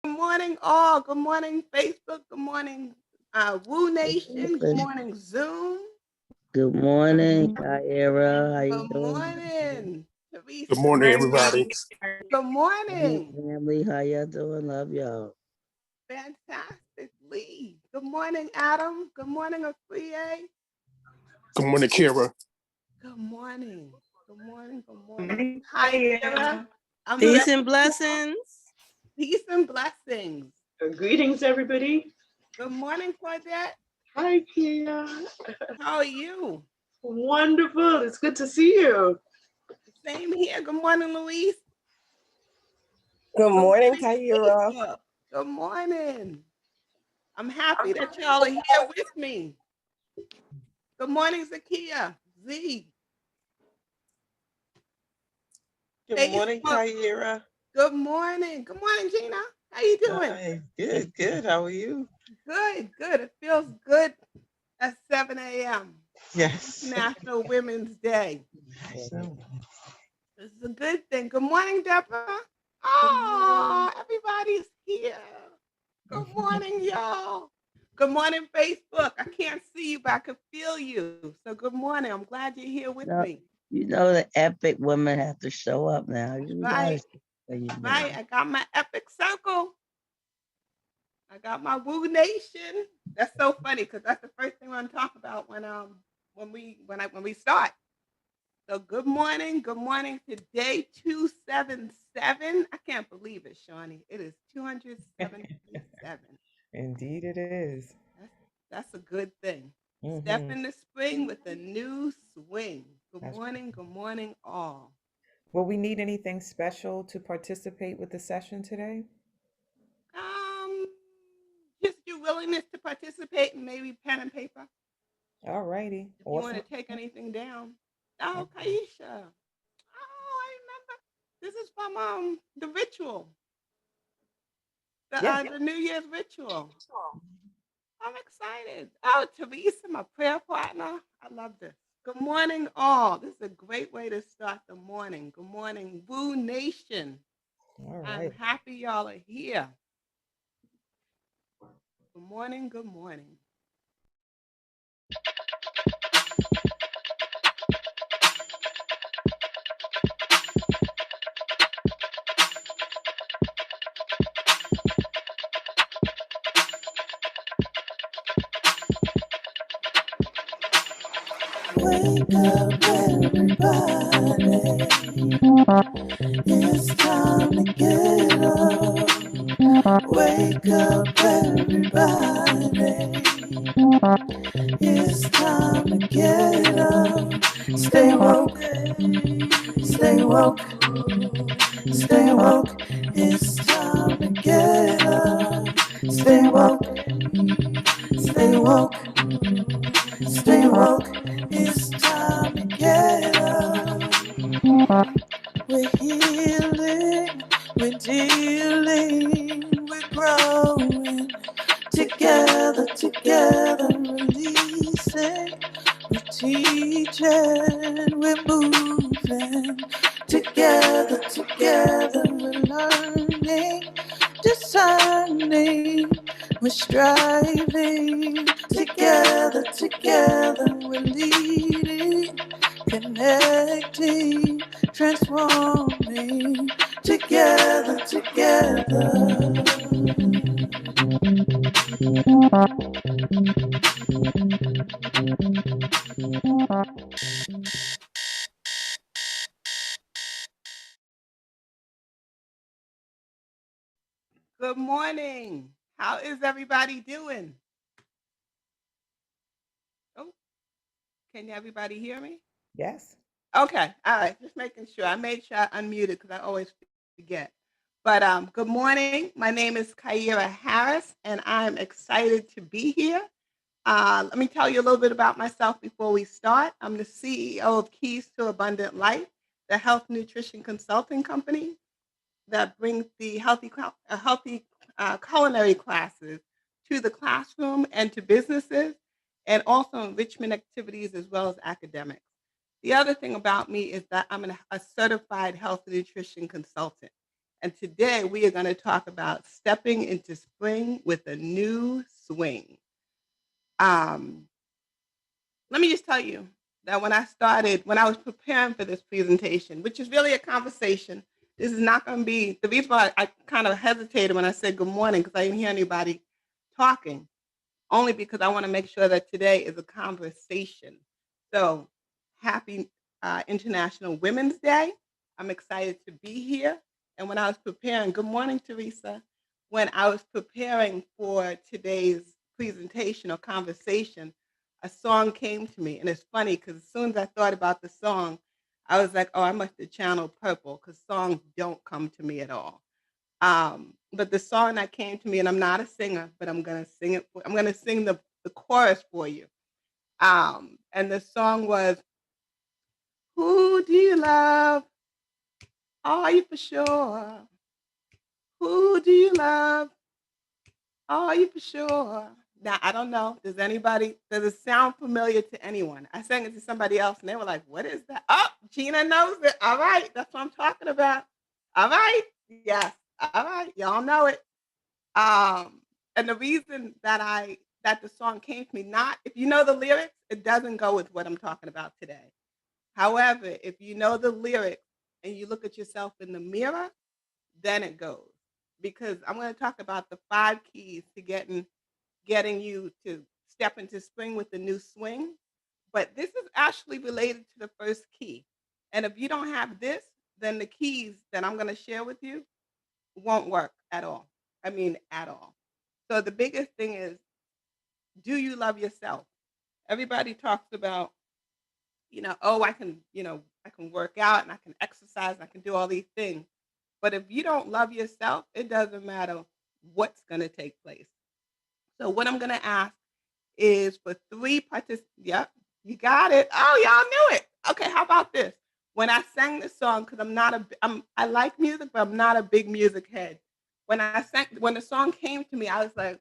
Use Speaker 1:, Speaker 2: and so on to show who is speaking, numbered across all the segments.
Speaker 1: Good morning, all. Good morning, Facebook. Good morning, Woo Nation. Good morning, Zoom.
Speaker 2: Good morning, Kyira. How you
Speaker 1: Good
Speaker 2: doing?
Speaker 1: morning,
Speaker 3: Good
Speaker 1: Teresa.
Speaker 3: morning, everybody.
Speaker 1: Good
Speaker 2: Hey,
Speaker 1: morning.
Speaker 2: family, how y'all doing? Love y'all.
Speaker 1: Fantastically. Good morning, Adam. Good morning, Afriye.
Speaker 3: Good morning, Kyra.
Speaker 1: Good morning. Good morning. Good morning.
Speaker 4: Morning,
Speaker 1: Hi,
Speaker 4: Kyra.
Speaker 1: Kyra. I'm
Speaker 5: Peace
Speaker 1: ready.
Speaker 5: and blessings.
Speaker 1: Peace and blessings.
Speaker 4: Greetings, everybody.
Speaker 1: Good morning, Claudette.
Speaker 4: Hi, Kia.
Speaker 1: How are you?
Speaker 4: Wonderful. It's good to see you.
Speaker 1: Same here. Good morning, Louise.
Speaker 5: Good morning, Kyira.
Speaker 1: Facebook. Good morning. I'm happy that y'all are here with me. Good morning, Zakia. Z.
Speaker 5: Good morning,
Speaker 1: Facebook.
Speaker 5: Kyira.
Speaker 1: Good morning. Good morning, Gina. How you doing?
Speaker 5: Hi. Good. How are you?
Speaker 1: Good, good. It feels good at 7 a.m.
Speaker 5: Yes.
Speaker 1: National Women's Day.
Speaker 5: So,
Speaker 1: This is a good thing. Good morning, Deborah. Oh, everybody's here. Good morning, y'all. Good morning, Facebook. I can't see you, but I can feel you. So good morning. I'm glad you're here with
Speaker 2: No,
Speaker 1: me.
Speaker 2: you know the epic women have to show up now. You
Speaker 1: Right,
Speaker 2: guys, you
Speaker 1: right. I got my epic circle. I got my Woo Nation. That's so funny because that's the first thing we're gonna talk about when we start. So good morning. Good morning to day 277. I can't believe it, Shawnee. It is 277.
Speaker 6: Indeed, it is.
Speaker 1: That's that's a good thing. Step
Speaker 6: Mm-hmm.
Speaker 1: in the spring with a new swing.
Speaker 6: That's,
Speaker 1: Good morning, all.
Speaker 6: will we need anything special to participate with the session today?
Speaker 1: Um, just your willingness to participate and maybe pen and paper
Speaker 6: All righty.
Speaker 1: if you want
Speaker 6: Awesome.
Speaker 1: to take anything down. Oh,
Speaker 6: Okay.
Speaker 1: Kaisha. Oh, I remember. This is from the ritual,
Speaker 6: Yeah.
Speaker 1: the New Year's ritual. I'm excited. Oh, Teresa, my prayer partner. I love this. Good morning, all. This is a great way to start the morning. Good morning, Woo Nation.
Speaker 6: All
Speaker 1: I'm
Speaker 6: right.
Speaker 1: happy y'all are here. Good morning. Good morning.
Speaker 7: Wake up, everybody. It's time to get up. Wake up, everybody. It's time to get up. Stay woke, stay woke, stay woke. It's time to get up. Stay woke, stay woke, stay woke. It's time to get up. We're healing, we're dealing, we're growing. Together, releasing. We're teaching, we're moving. Together, we're learning, discerning. We're striving. Together, we're leading, connecting, transforming. Together.
Speaker 1: Good morning. How is everybody doing? Oh, can everybody hear me?
Speaker 6: Yes.
Speaker 1: Okay. All right. Just making sure. I made sure I unmuted because I always forget. But good morning. My name is Kyira Harris, and I'm excited to be here. Let me tell you a little bit about myself before we start. I'm the CEO of Keys to Abundant Life, the health nutrition consulting company that brings the healthy culinary classes to the classroom and to businesses, and also enrichment activities as well as academics. The other thing about me is that I'm a certified health and nutrition consultant. And today we are going to talk about stepping into spring with a new swing. Um, Let me just tell you that when I was preparing for this presentation, which is really a conversation, this is not going to be, the reason why I kind of hesitated when I said good morning, because I didn't hear anybody talking, only because I want to make sure that today is a conversation. So happy International Women's Day. I'm excited to be here. And when I was preparing, good morning, Teresa. When I was preparing for today's presentation or conversation, a song came to me. And it's funny because as soon as I thought about the song, I was like, oh, I must have channeled Purple because songs don't come to me at all. But the song that came to me, and I'm not a singer, but I'm gonna sing it. I'm gonna sing the chorus for you. And the song was, "Who do you love? Are you for sure? Who do you love? Are you for sure?" Now I don't know. Does it sound familiar to anyone? I sang it to somebody else, and they were like, "What is that?" Oh, Gina knows it. All right, that's what I'm talking about. All right, yes. All right, y'all know it. And the reason that the song came to me, not if you know the lyrics, it doesn't go with what I'm talking about today. However, if you know the lyrics and you look at yourself in the mirror, then it goes. Because I'm going to talk about the 5 keys to getting you to step into spring with the new swing. But this is actually related to the first key. And if you don't have this, then the keys that I'm going to share with you won't work at all. I mean, at all. So the biggest thing is, do you love yourself? Everybody talks about, oh, I can work out and I can exercise and I can do all these things. But if you don't love yourself, it doesn't matter what's going to take place. So what I'm going to ask is for 3 participants. Yep, you got it. Oh, y'all knew it. Okay, how about this? When I sang this song, because I like music, but I'm not a big music head. When the song came to me, I was like,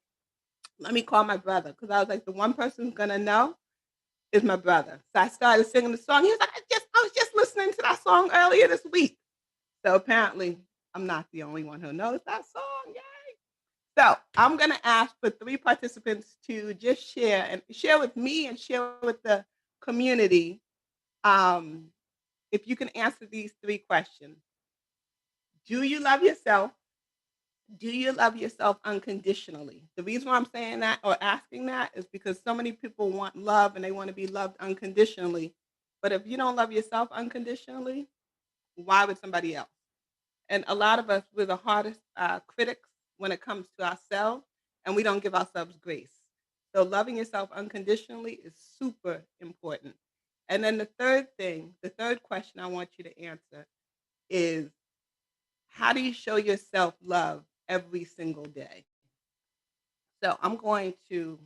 Speaker 1: let me call my brother, because I was like, the one person who's gonna know is my brother. So I started singing the song. He was like, I was just listening to that song earlier this week. So apparently, I'm not the only one who knows that song. Yay! So I'm gonna ask for 3 participants to just share with me and share with the community. If you can answer these 3 questions: do you love yourself? Do you love yourself unconditionally? The reason why I'm saying that or asking that is because so many people want love and they want to be loved unconditionally. But if you don't love yourself unconditionally, why would somebody else? And a lot of us, we're the hardest critics when it comes to ourselves, and we don't give ourselves grace. So loving yourself unconditionally is super important. And then the third question I want you to answer is, how do you show yourself love every single day? So I'm going to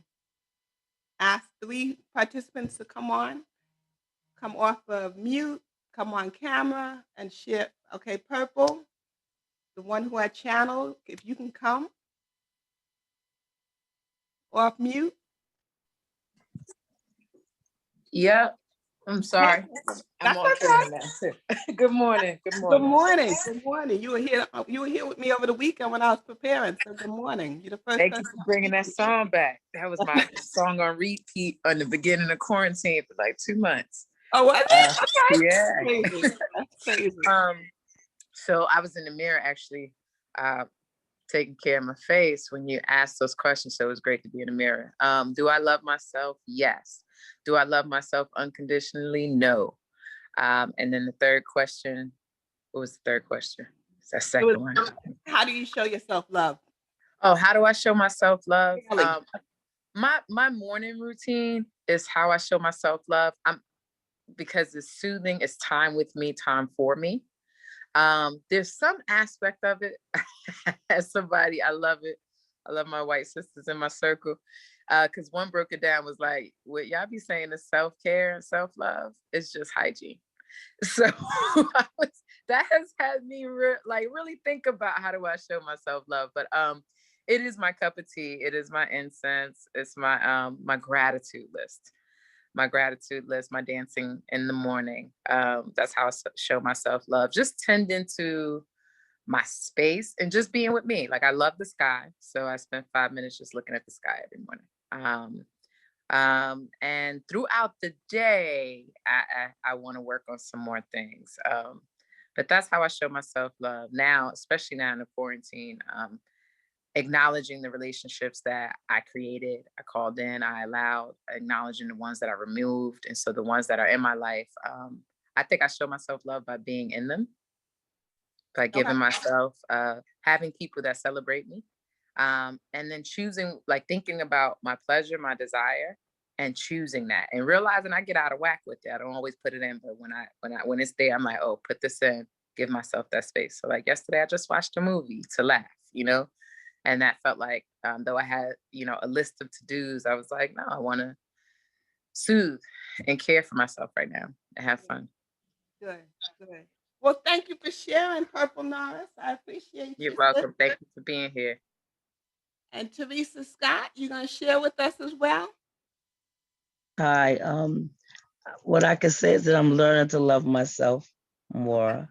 Speaker 1: ask 3 participants to come off of mute, come on camera and share. Okay, Purple, the one who had channeled, if you can come off mute.
Speaker 8: Yep. I'm sorry. I'm
Speaker 1: That's
Speaker 8: on
Speaker 1: okay.
Speaker 8: camera now too. Good morning. Good
Speaker 1: Good
Speaker 8: morning.
Speaker 1: morning. Good morning. You were here with me over the weekend when I was preparing. So good morning. You're the first
Speaker 8: Thank you
Speaker 1: person.
Speaker 8: for bringing that song back. That was my song on repeat on the beginning of quarantine for like 2 months.
Speaker 1: Oh, was it? Okay.
Speaker 8: Yeah.
Speaker 1: Crazy. That's crazy.
Speaker 8: So I was in the mirror actually taking care of my face when you asked those questions. So it was great to be in the mirror. Do I love myself? Yes. Do I love myself unconditionally? No. And then the third question, what was the third question? It's that second one.
Speaker 1: How do you show yourself love?
Speaker 8: Oh, how do I show myself love?
Speaker 1: Really?
Speaker 8: My morning routine is how I show myself love. Because it's soothing, it's time with me, time for me. There's some aspect of it as somebody, I love it. I love my white sisters in my circle. Because one broke it down, was like, what y'all be saying is self-care and self-love. It's just hygiene. So that has had me really think about how do I show myself love. But it is my cup of tea. It is my incense. It's my my gratitude list. My gratitude list, my dancing in the morning. That's how I show myself love. Just tending to my space and just being with me. Like I love the sky. So I spend 5 minutes just looking at the sky every morning. And throughout the day, I want to work on some more things. But that's how I show myself love now, especially now in the quarantine. Acknowledging the relationships that I created, I called in, I allowed, acknowledging the ones that I removed. And so the ones that are in my life, I think I show myself love by being in them, by giving myself, having people that celebrate me. And then choosing, like thinking about my pleasure, my desire, and choosing that and realizing I get out of whack with it. I don't always put it in, but when it's there, I'm like, oh, put this in, give myself that space. So like yesterday, I just watched a movie to laugh, and that felt like, though I had, a list of to-dos, I was like, no, I want to soothe and care for myself right now and have fun.
Speaker 1: Good. Well, thank you for sharing, Purple Norris. I appreciate you.
Speaker 8: You're welcome. Thank you for being here.
Speaker 1: And Teresa Scott, you going to share with us as well?
Speaker 2: Hi. What I can say is that I'm learning to love myself more.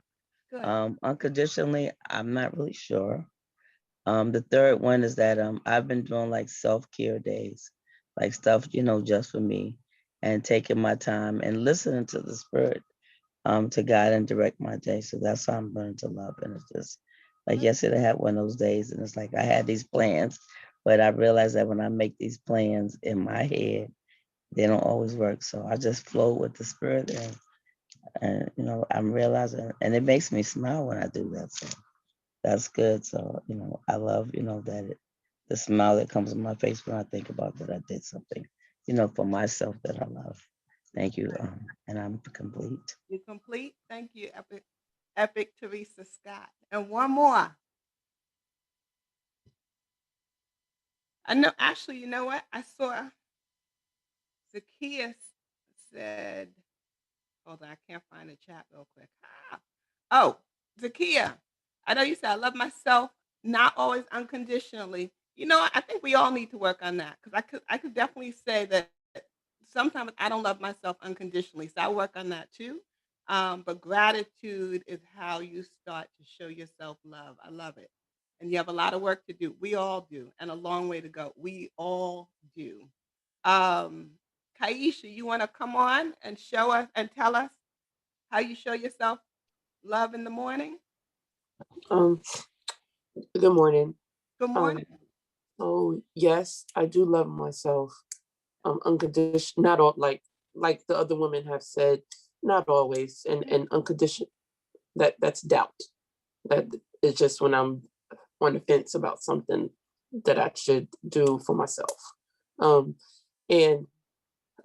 Speaker 1: Good.
Speaker 2: Unconditionally, I'm not really sure. The third one is that I've been doing like self-care days, like stuff, just for me, and taking my time and listening to the spirit to guide and direct my day. So that's how I'm learning to love. And it's just like yesterday, I had one of those days, and it's like I had these plans, but I realized that when I make these plans in my head, they don't always work. So I just flow with the spirit, and I'm realizing, and it makes me smile when I do that. So that's good. So, I love, the smile that comes on my face when I think about that I did something, for myself that I love. Thank you. And I'm complete.
Speaker 1: You're complete. Thank you, Epic Teresa Scott. And one more. I know, actually, you know what? I saw Zacchaeus said, hold on, I can't find the chat real quick. Oh, Zacchaeus, I know you said I love myself, not always unconditionally. I think we all need to work on that, because I could definitely say that sometimes I don't love myself unconditionally. So I work on that too. But gratitude is how you start to show yourself love. I love it. And you have a lot of work to do. We all do, and a long way to go. We all do. Kaisha, you want to come on and show us and tell us how you show yourself love in the morning?
Speaker 9: Um, Good morning.
Speaker 1: Good morning.
Speaker 9: Oh yes, I do love myself. Unconditional, not all like the other women have said, not always, and unconditional. That's doubt. That is just when I'm on the fence about something that I should do for myself. And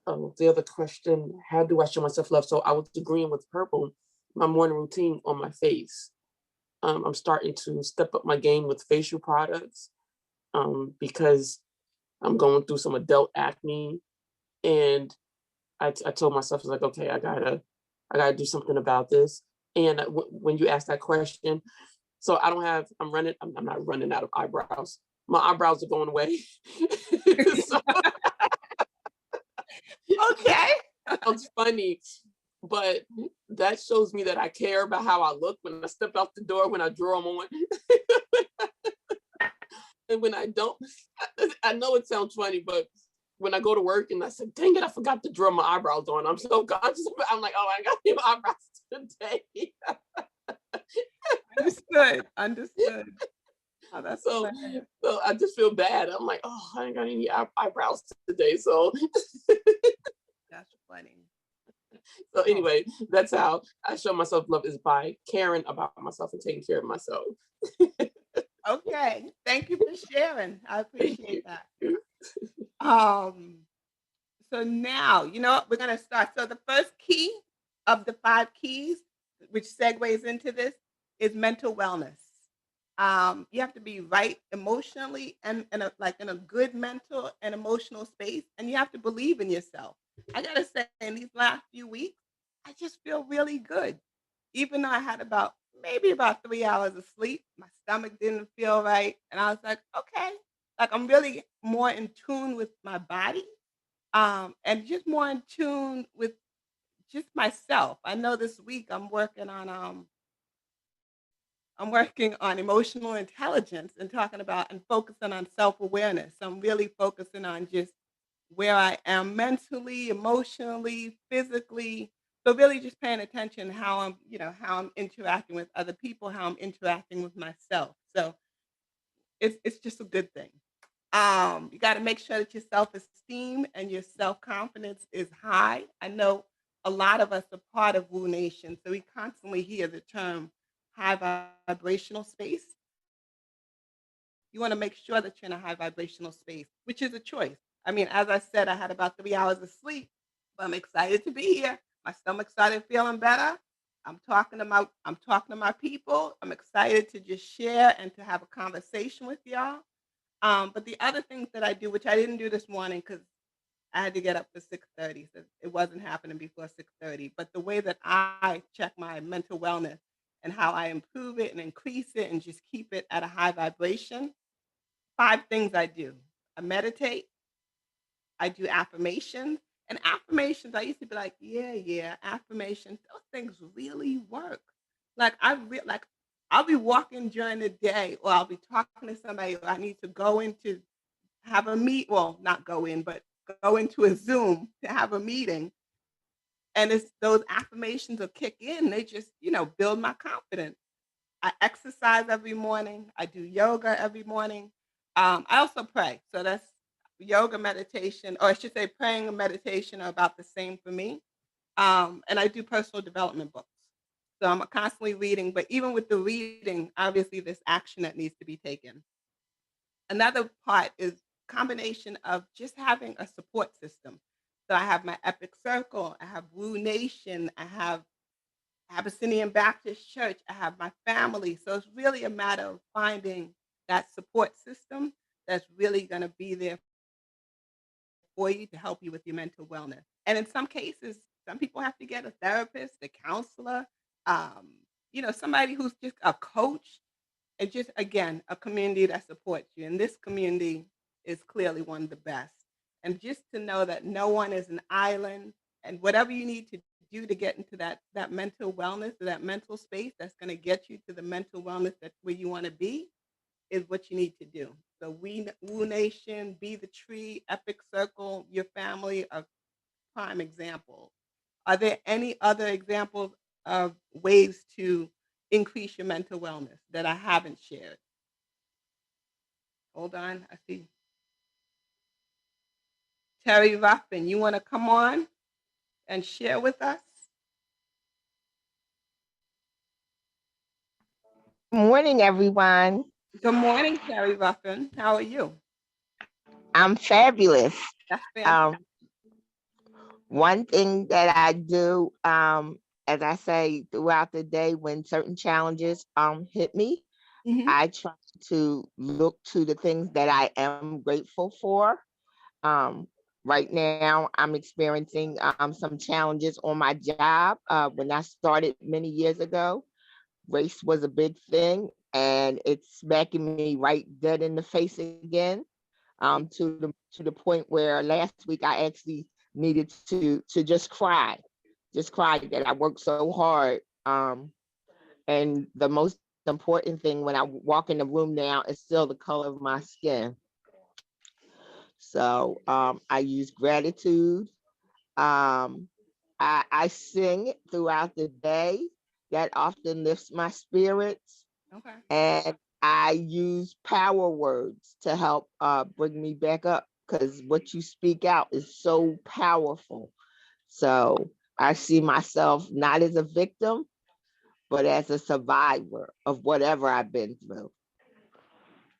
Speaker 9: the other question, how do I show myself love? So I was agreeing with Purple, my morning routine on my face. I'm starting to step up my game with facial products because I'm going through some adult acne, and I told myself, I was like, okay, I gotta do something about this. And when you ask that question, so I'm not running out of eyebrows. My eyebrows are going away. So,
Speaker 1: Okay.
Speaker 9: it's funny, but that shows me that I care about how I look when I step out the door, when I draw them on. And when I don't, I know it sounds funny, but when I go to work and I said, dang it, I forgot to draw my eyebrows on. I'm so conscious. I'm like, oh, I got new eyebrows today.
Speaker 1: Understood. Oh, that's
Speaker 9: So I just feel bad. I'm like, oh, I ain't got any eyebrows today. So
Speaker 1: that's funny.
Speaker 9: So anyway, that's how I show myself love, is by caring about myself and taking care of myself.
Speaker 1: Okay. Thank you for sharing. I appreciate that. So now, you know what? We're going to start. So the first key of the 5 keys, which segues into this, is mental wellness. You have to be right emotionally and in a good mental and emotional space, and you have to believe in yourself. I gotta say, in these last few weeks, I just feel really good. Even though I had maybe about 3 hours of sleep, my stomach didn't feel right, and I was like, okay, like I'm really more in tune with my body, and just more in tune with just myself. I know this week I'm working on I'm working on emotional intelligence and talking about and focusing on self-awareness. So I'm really focusing on just where I am mentally, emotionally, physically. So really just paying attention how how I'm interacting with other people, how I'm interacting with myself. So it's just a good thing. You got to make sure that your self-esteem and your self-confidence is high. I know a lot of us are part of Woo Nation, so we constantly hear the term high vibrational space. You want to make sure that you're in a high vibrational space, which is a choice. I mean, as I said, I had about 3 hours of sleep, but I'm excited to be here. My stomach started feeling better. I'm talking to my people. I'm excited to just share and to have a conversation with y'all. But the other things that I do, which I didn't do this morning because I had to get up for 6:30, so it wasn't happening before 6:30. But the way that I check my mental wellness and how I improve it and increase it and just keep it at a high vibration, 5 things I do. I meditate, I do affirmations. And affirmations, I used to be like, yeah, yeah, affirmations, those things really work. Like I'll be walking during the day, or I'll be talking to somebody, or I need to go into have a meet, well, not go in, but go into a Zoom to have a meeting. And it's those affirmations will kick in. They just, build my confidence. I exercise every morning. I do yoga every morning. I also pray. So that's yoga, meditation, or I should say praying and meditation are about the same for me. And I do personal development books. So I'm constantly reading, but even with the reading, obviously there's action that needs to be taken. Another part is combination of just having a support system. So I have my Epic Circle, I have Woo Nation, I have Abyssinian Baptist Church, I have my family. So it's really a matter of finding that support system that's really going to be there for you to help you with your mental wellness. And in some cases, some people have to get a therapist, a counselor, um, somebody who's just a coach, and just again a community that supports you, and this community is clearly one of the best. And just to know that no one is an island, and whatever you need to do to get into that mental wellness or that mental space that's going to get you to the mental wellness that where you want to be is what you need to do. So we Woo Nation, Be the Tree, Epic Circle, your family are prime examples. Are there any other examples of ways to increase your mental wellness that I haven't shared? Hold on, I see Terry Ruffin. You want to come on and share with us?
Speaker 10: Morning, everyone.
Speaker 1: Good morning, Terry Ruffin. How are you?
Speaker 10: I'm fabulous.
Speaker 1: That's fantastic.
Speaker 10: Um, One thing that I do, as I say throughout the day, when certain challenges hit me,
Speaker 1: Mhm.
Speaker 10: I try to look to the things that I am grateful for. Um, right now, I'm experiencing some challenges on my job. When I started many years ago, race was a big thing, and it's smacking me right dead in the face again. To the point where last week I actually needed to just cry that I worked so hard. And the most important thing when I walk in the room now is still the color of my skin. So I use gratitude. Um, I sing throughout the day. That often lifts my spirits.
Speaker 1: Okay.
Speaker 10: And I use power words to help bring me back up, because what you speak out is so powerful. So I see myself not as a victim, but as a survivor of whatever I've been through.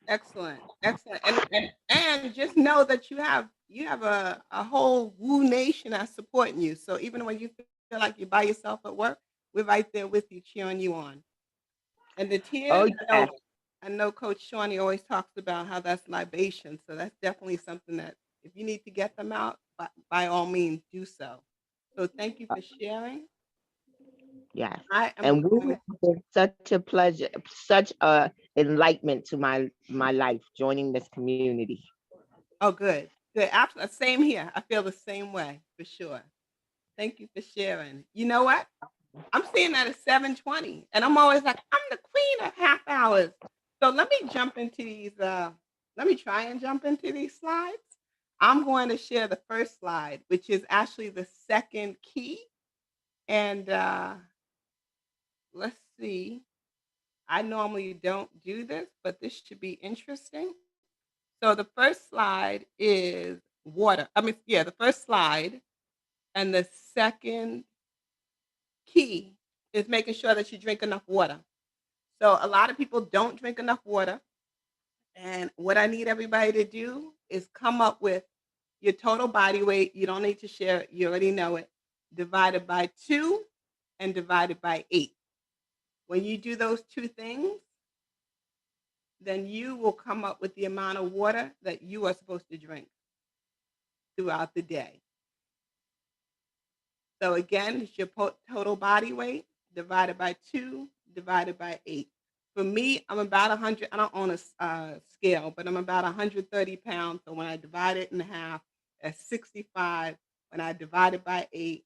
Speaker 1: Excellent. Excellent. And just know that you have a whole Woo Nation that's supporting you. So even when you feel like you're by yourself at work, we're right there with you, cheering you on. And the tears,
Speaker 10: Oh,
Speaker 1: I
Speaker 10: yeah.
Speaker 1: know, I know Coach Shawnee always talks about how that's libation. So that's definitely something that if you need to get them out, by all means, do so. So thank you for sharing.
Speaker 10: Yes.
Speaker 1: I am
Speaker 10: And
Speaker 1: going
Speaker 10: Woo
Speaker 1: to,
Speaker 10: has been such a pleasure, such a enlightenment to my life, joining this community.
Speaker 1: oh, good. Good. Absolutely. Same here. I feel the same way for sure. Thank you for sharing. You know what? I'm seeing that at 7:20, and I'm always like, I'm the queen of half hours. So let me jump into these. Let me try and jump into these slides. I'm going to share the first slide, which is actually the second key. And let's see. I normally don't do this, but this should be interesting. So the first slide is water. I mean, yeah, the first slide, and the second key is making sure that you drink enough water. So a lot of people don't drink enough water. And what I need everybody to do is come up with your total body weight. You don't need to share it. You already know it. Divided by 2 and divided by 8. When you do those two things, then you will come up with the amount of water that you are supposed to drink throughout the day. So again, it's your total body weight divided by 2 divided by 8. For me, I'm about 100. I don't own a scale, but I'm about 130 pounds. So when I divide it in half, that's 65. When I divide it by 8,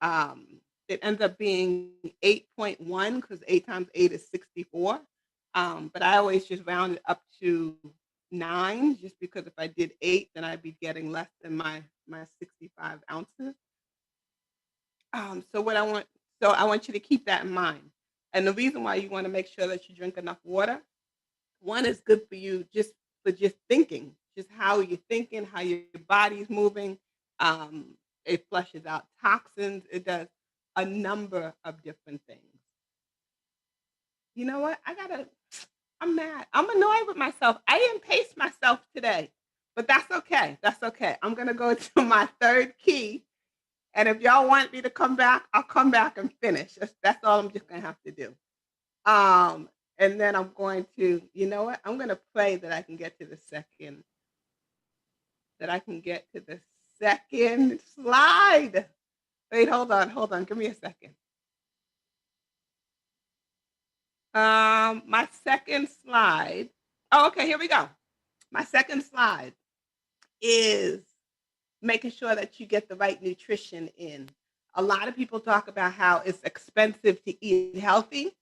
Speaker 1: um, it ends up being 8.1 because 8 times 8 is 64. But I always just round it up to 9, just because if I did 8, then I'd be getting less than my 65 ounces. So what I want, so I want you to keep that in mind. And the reason why you want to make sure that you drink enough water, one is good for you just for just thinking, just how you're thinking, how your body's moving. It flushes out toxins. It does a number of different things. You know what? I'm mad. I'm annoyed with myself. I didn't pace myself today, but that's okay. That's okay. I'm going to go to my third key. And if y'all want me to come back, I'll come back and finish. That's all I'm just going to have to do. And then I'm going to, you know what? I'm going to pray that I can get to the second slide. Wait, hold on. Give me a second. My second slide. Oh, okay, here we go. My second slide is making sure that you get the right nutrition in. A lot of people talk about how it's expensive to eat healthy.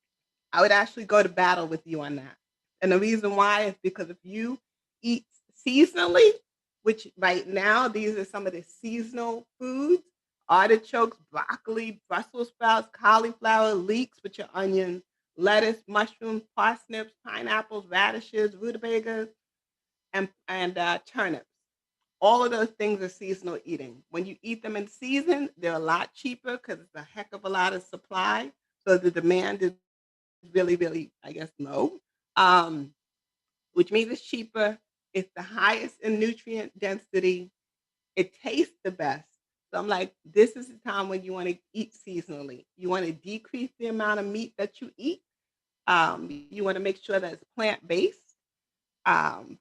Speaker 1: I would actually go to battle with you on that. And the reason why is because if you eat seasonally, which right now, these are some of the seasonal foods: artichokes, broccoli, Brussels sprouts, cauliflower, leeks with your onions, lettuce, mushrooms, parsnips, pineapples, radishes, rutabagas, and turnips. All of those things are seasonal eating. When you eat them in season, they're a lot cheaper because it's a heck of a lot of supply. So the demand is really, really, I guess, low, which means it's cheaper. It's the highest in nutrient density. It tastes the best. So I'm like, this is the time when you want to eat seasonally. You want to decrease the amount of meat that you eat. You want to make sure that it's plant-based.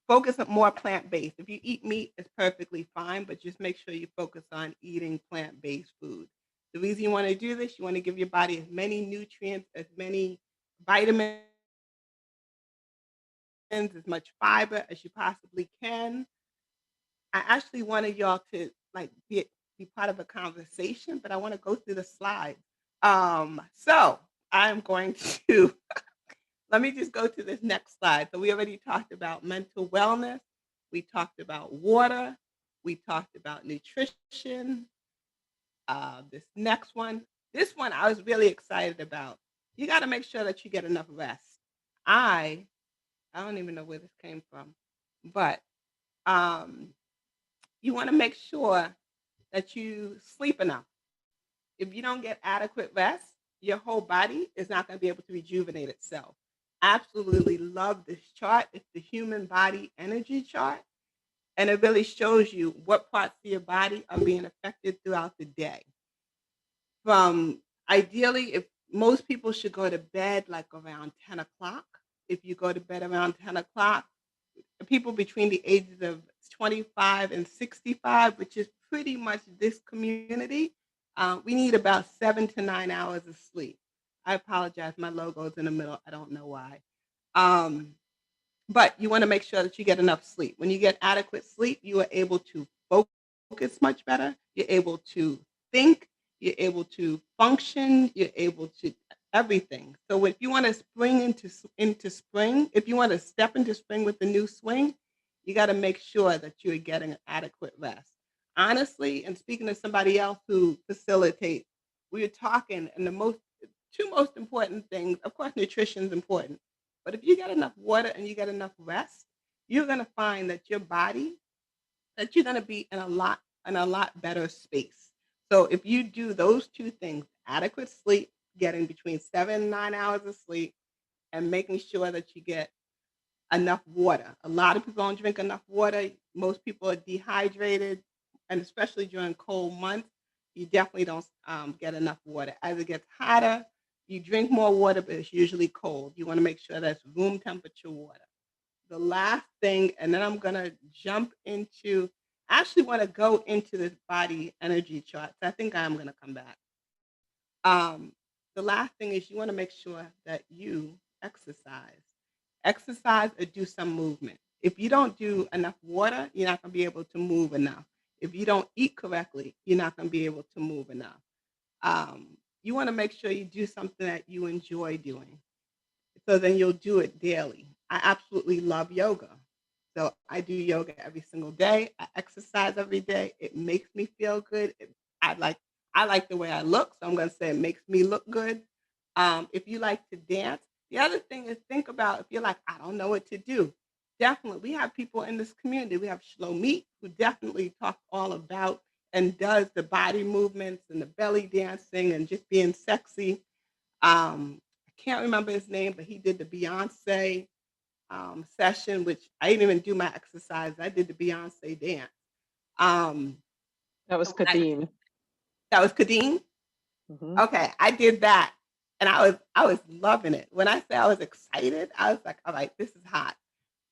Speaker 1: Focus on more plant-based. If you eat meat, it's perfectly fine, but just make sure you focus on eating plant-based food. The reason you want to do this, you want to give your body as many nutrients, as many vitamins, as much fiber as you possibly can. I actually wanted y'all to like be part of a conversation, but I want to go through the slides. So I'm going to let me just go to this next slide. So we already talked about mental wellness. We talked about water. We talked about nutrition. This one I was really excited about. You got to make sure that you get enough rest. I don't even know where this came from, but um, you want to make sure that you sleep enough. If you don't get adequate rest, your whole body is not going to be able to rejuvenate itself. Absolutely love this chart. It's the human body energy chart, and it really shows you what parts of your body are being affected throughout the day. From ideally, if most people should go to bed like around 10 o'clock. If you go to bed around 10 o'clock, people between the ages of 25 and 65, which is pretty much this community, we need about 7 to 9 hours of sleep. I apologize, my logo's in the middle. I don't know why. But you want to make sure that you get enough sleep. When you get adequate sleep, you are able to focus much better. You're able to think. you're able to function, you're able to everything. So if you want to spring into spring, if you want to step into spring with the new swing, you got to make sure that you're getting adequate rest. Honestly, and speaking to somebody else who facilitates, we were talking, and the two most important things, of course, nutrition is important, but if you get enough water and you get enough rest, you're going to find that your body, that you're going to be in a lot better space. So if you do those two things, adequate sleep, getting between 7 and 9 hours of sleep, and making sure that you get enough water. A lot of people don't drink enough water. Most people are dehydrated, and especially during cold months, you definitely don't get enough water. As it gets hotter, you drink more water, but it's usually cold. You want to make sure that's room temperature water. The last thing, and then I'm going to jump into, I actually want to go into this body energy chart. So I think I'm going to come back. The last thing is you want to make sure that you exercise. Exercise or do some movement. If you don't do enough water, you're not going to be able to move enough. If you don't eat correctly, you're not going to be able to move enough. You want to make sure you do something that you enjoy doing. So then you'll do it daily. I absolutely love yoga. So I do yoga every single day. I exercise every day. It makes me feel good. I like the way I look, so I'm going to say it makes me look good. If you like to dance, the other thing is think about if you're like, I don't know what to do. Definitely, we have people in this community. We have Shlomit, who definitely talks all about and does the body movements and the belly dancing and just being sexy. I can't remember his name, but he did the Beyonce session, which I didn't even do my exercise. I did the Beyonce dance. Um,
Speaker 11: That was Kadeem.
Speaker 1: that was Kadeem.
Speaker 11: Mhm.
Speaker 1: Okay, I did that, and I was loving it. When I say I was excited, I was like, all right, this is hot.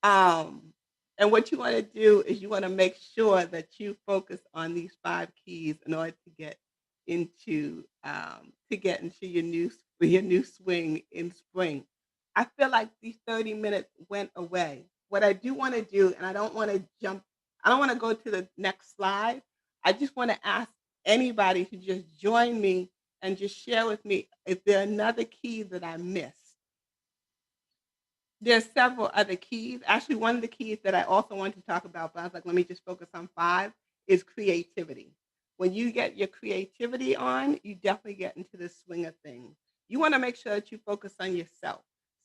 Speaker 1: Um, and what you want to do is you want to make sure that you focus on these 5 keys in order to get into your new swing in spring. I feel like these 30 minutes went away. What I do want to do, and I don't want to I don't want to go to the next slide. I just want to ask anybody to just join me and just share with me if there another key that I missed. There's several other keys. Actually, one of the keys that I also wanted to talk about, but I was like, let me just focus on 5, is creativity. When you get your creativity on, you definitely get into the swing of things. You want to make sure that you focus on yourself.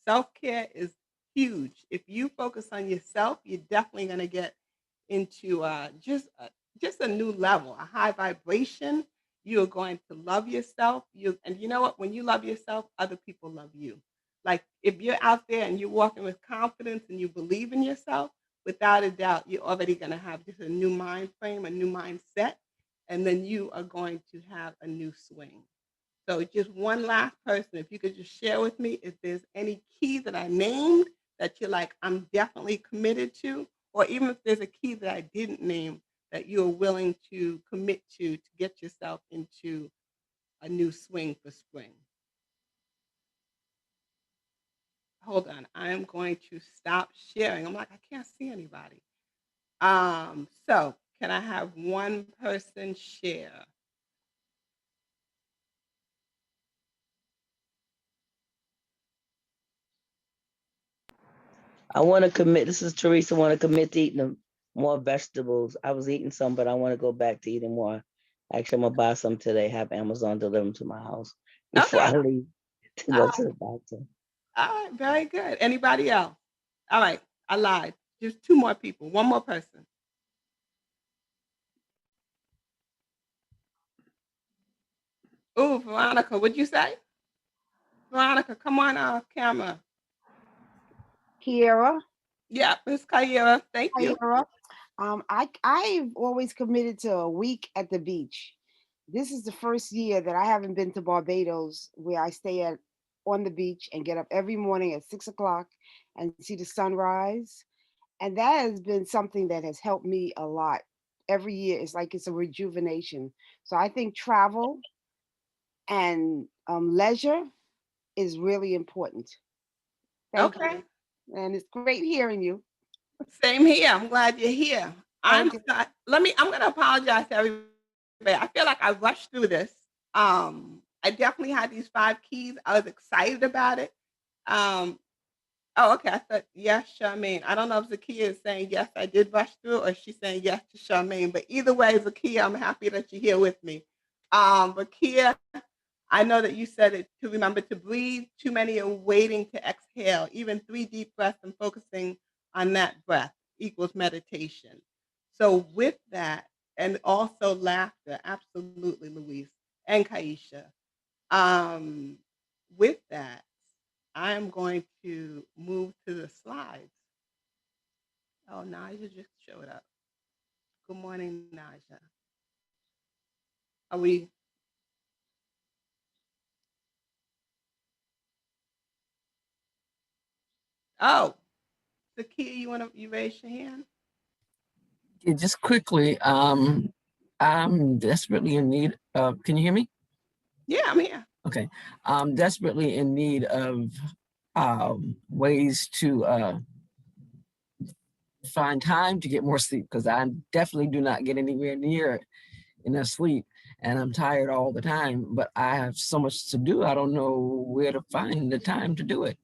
Speaker 1: Self-care is huge. If you focus on yourself, you're definitely going to get into just a new level, a high vibration. You are going to love yourself. And you know what? When you love yourself, other people love you. Like if you're out there and you're walking with confidence and you believe in yourself, without a doubt, you're already going to have just a new mind frame, a new mindset, and then you are going to have a new swing. So just one last person, if you could just share with me if there's any key that I named that you're like, I'm definitely committed to, or even if there's a key that I didn't name that you're willing to commit to get yourself into a new swing for spring. Hold on, I am going to stop sharing. I'm like, I can't see anybody. So can I have one person share?
Speaker 2: I want to commit. This is Teresa. Want to commit to eating more vegetables. I was eating some, but I want to go back to eating more. Actually, I'm gonna buy some today. Have Amazon deliver them to my house before
Speaker 1: Okay.
Speaker 2: I leave to go to the doctor.
Speaker 1: All right, very good. Anybody else? All right, I lied. Just 2 more people. One more person. Oh, Veronica, what'd you say? Veronica, come on camera.
Speaker 12: Kyira.
Speaker 1: Yeah, Miss Kyira. Thank you.
Speaker 12: Kyira. I've always committed to a week at the beach. This is the first year that I haven't been to Barbados, where I stay on the beach and get up every morning at 6 o'clock and see the sunrise. And that has been something that has helped me a lot. Every year, it's like it's a rejuvenation. So I think travel and leisure is really important. Thank
Speaker 1: Okay.
Speaker 12: you. And it's great hearing you.
Speaker 1: Same here. I'm glad you're here. I'm
Speaker 12: Thank you.
Speaker 1: going to apologize to everybody. I feel like I rushed through this. I definitely had these 5 keys. I was excited about it. Um, oh, okay. I thought yes, Charmaine. I don't know if Zakia is saying yes, I did rush through, or she's saying yes to Charmaine. But either way, Zakia, I'm happy that you're here with me. But Kia, I know that you said it to remember to breathe. Too many are waiting to exhale. Even 3 deep breaths and focusing on that breath equals meditation. So with that, and also laughter, absolutely, Louise and Kaisha. Um, with that, I am going to move to the slides. Oh, Naja just showed up. Good morning, Naja. Are we? Oh, Zakia, you raise your hand?
Speaker 13: Yeah, just quickly, I'm desperately in need of, can you hear me?
Speaker 1: Yeah, I'm here.
Speaker 13: Okay. I'm desperately in need of ways to find time to get more sleep, because I definitely do not get anywhere near enough sleep, and I'm tired all the time, but I have so much to do. I don't know where to find the time to do it.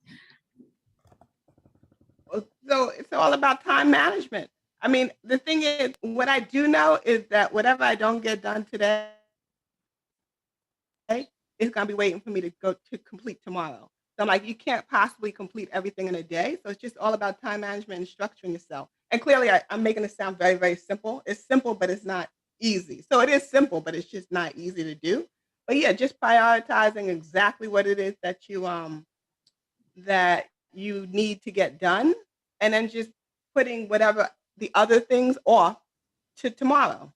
Speaker 1: So it's all about time management. I mean, the thing is, what I do know is that whatever I don't get done today is going to be waiting for me to go to complete tomorrow. So I'm like, you can't possibly complete everything in a day. So it's just all about time management and structuring yourself. And clearly, I'm making it sound very, very simple. It's simple, but it's not easy. So it is simple, but it's just not easy to do. But yeah, just prioritizing exactly what it is that you need to get done, and then just putting whatever the other things off to tomorrow,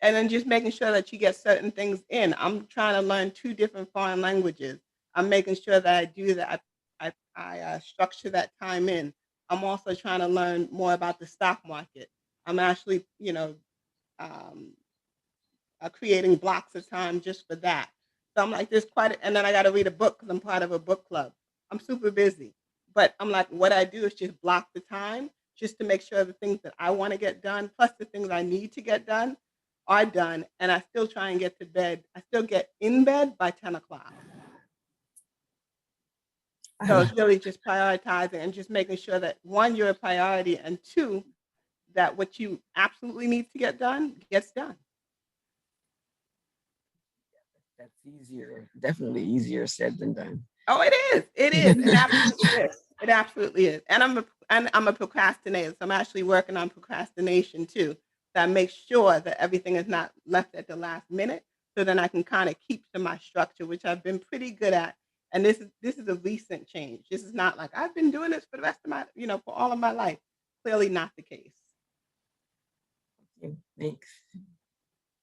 Speaker 1: and then just making sure that you get certain things in. I'm trying to learn 2 different foreign languages. I'm making sure that I do that. I structure that time in. I'm also trying to learn more about the stock market. I'm actually, um, creating blocks of time just for that. So I'm like, there's and then I got to read a book because I'm part of a book club. I'm super busy, but I'm like, what I do is just block the time just to make sure the things that I want to get done, plus the things I need to get done, are done. And I still try and get to bed. I still get in bed by 10 o'clock. So it's really just prioritizing and just making sure that 1, you're a priority, and 2, that what you absolutely need to get done gets done.
Speaker 13: That's easier, definitely easier said than done.
Speaker 1: Oh, it is. It is. It absolutely is. It absolutely is. And I'm a procrastinator. So I'm actually working on procrastination too. So I make sure that everything is not left at the last minute. So then I can kind of keep to my structure, which I've been pretty good at. And this is a recent change. This is not like I've been doing this for the rest of my, for all of my life. Clearly not the case.
Speaker 13: Thanks.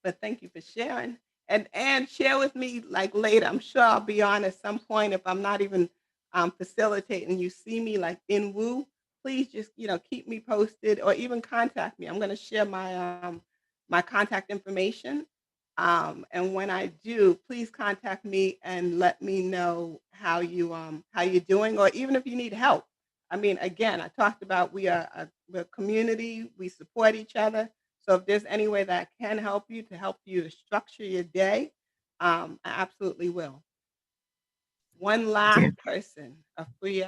Speaker 1: But thank you for sharing. And share with me like later. I'm sure I'll be on at some point if I'm not even facilitating. You see me like in Woo, please just keep me posted or even contact me. I'm going to share my contact information. And when I do, please contact me and let me know how you're doing, or even if you need help. I mean, again, I talked about we're a community. We support each other. So if there's any way that I can help you to structure your day, I absolutely will. One last person, a free.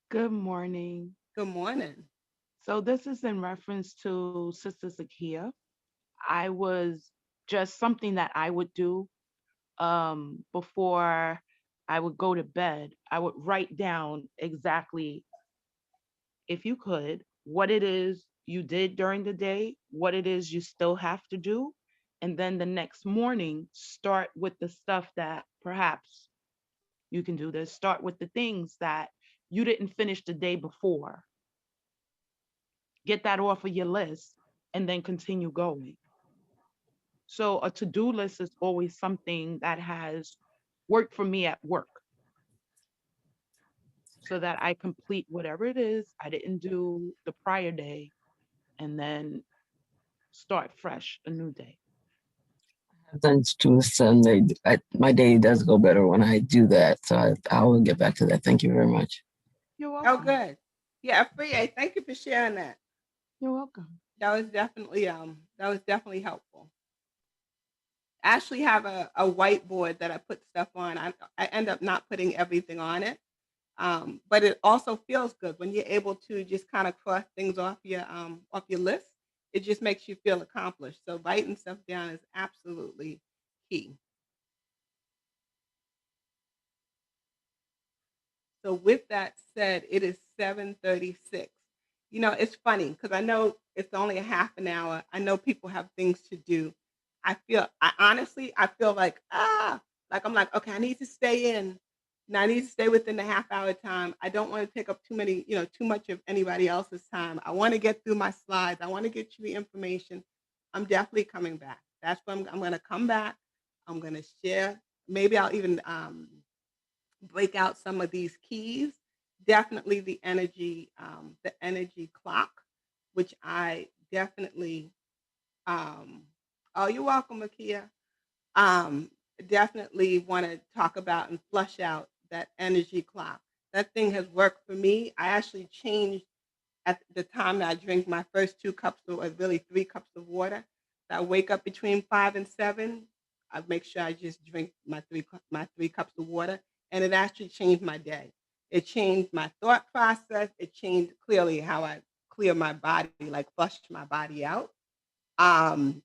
Speaker 14: Good morning.
Speaker 1: Good morning.
Speaker 14: So this is in reference to Sister Zakia. I was just something that I would do before I would go to bed. I would write down exactly, if you could, what it is you did during the day, what it is you still have to do, and then the next morning start with the stuff that perhaps you can do this. Start with the things that you didn't finish the day before. Get that off of your list and then continue going. So a to-do list is always something that has worked for me at work, so that I complete whatever it is I didn't do the prior day and then start fresh a new day.
Speaker 13: Thanks to Sunday, my day does go better when I do that. So I will get back to that. Thank you very much.
Speaker 14: You're
Speaker 1: Oh,
Speaker 14: welcome.
Speaker 1: good. Yeah, free. Thank you for sharing that.
Speaker 14: You're welcome.
Speaker 1: That was definitely helpful. actually have a whiteboard that I put stuff on. I end up not putting everything on it. But it also feels good when you're able to just kind of cross things off your list. It just makes you feel accomplished. So writing stuff down is absolutely key. So with that said, it is 7:36. You know, it's funny because I know it's only a half an hour. I know people have things to do. I feel like I'm like, okay, I need to stay in. Now I need to stay within the half hour time. I don't want to take up too much of anybody else's time. I want to get through my slides. I want to get you the information. I'm definitely coming back. That's what I'm going to come back. I'm going to share. Maybe I'll even break out some of these keys. Definitely the energy clock, which I definitely. Oh, you're welcome, Makia. Um, Definitely want to talk about and flush out that energy clock. That thing has worked for me. I actually changed at the time that I drink my first 2 cups or really 3 cups of water. So I wake up between 5 and 7. I make sure I just drink my 3 cups of water, and it actually changed my day. It changed my thought process. It changed clearly how I clear my body, like flush my body out. Um,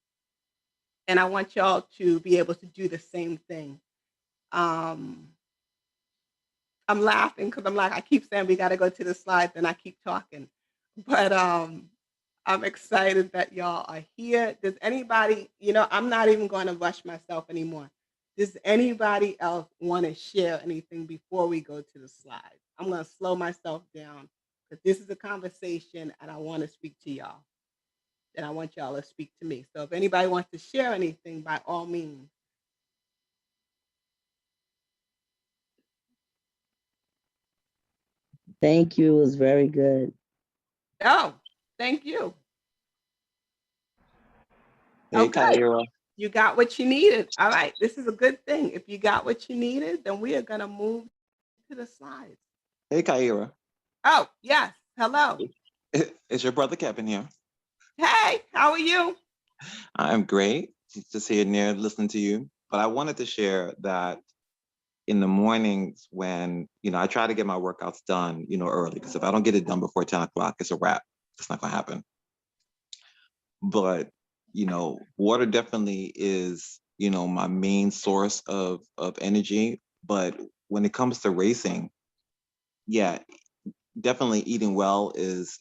Speaker 1: and I want y'all to be able to do the same thing. Um, I'm laughing because I'm like, I keep saying we got to go to the slides, and I keep talking. But I'm excited that y'all are here. Does anybody, I'm not even going to rush myself anymore. Does anybody else want to share anything before we go to the slides? I'm going to slow myself down because this is a conversation and I want to speak to y'all. And I want y'all to speak to me. So if anybody wants to share anything, by all means.
Speaker 2: Thank you. It was very good.
Speaker 1: Oh, thank you.
Speaker 15: Hey,
Speaker 1: Okay.
Speaker 15: Kyira.
Speaker 1: You got what you needed. All right. This is a good thing. If you got what you needed, then we are going to move to the slides.
Speaker 15: Hey, Kyira.
Speaker 1: Oh, yes. Hello.
Speaker 15: It's your brother Kevin here.
Speaker 1: Hey, how are you?
Speaker 15: I'm great. Just here near listening to you. But I wanted to share that in the mornings when, I try to get my workouts done, early, because if I don't get it done before 10 o'clock, it's a wrap. It's not going to happen. But, water definitely is, my main source of energy. But when it comes to racing, yeah, definitely eating well is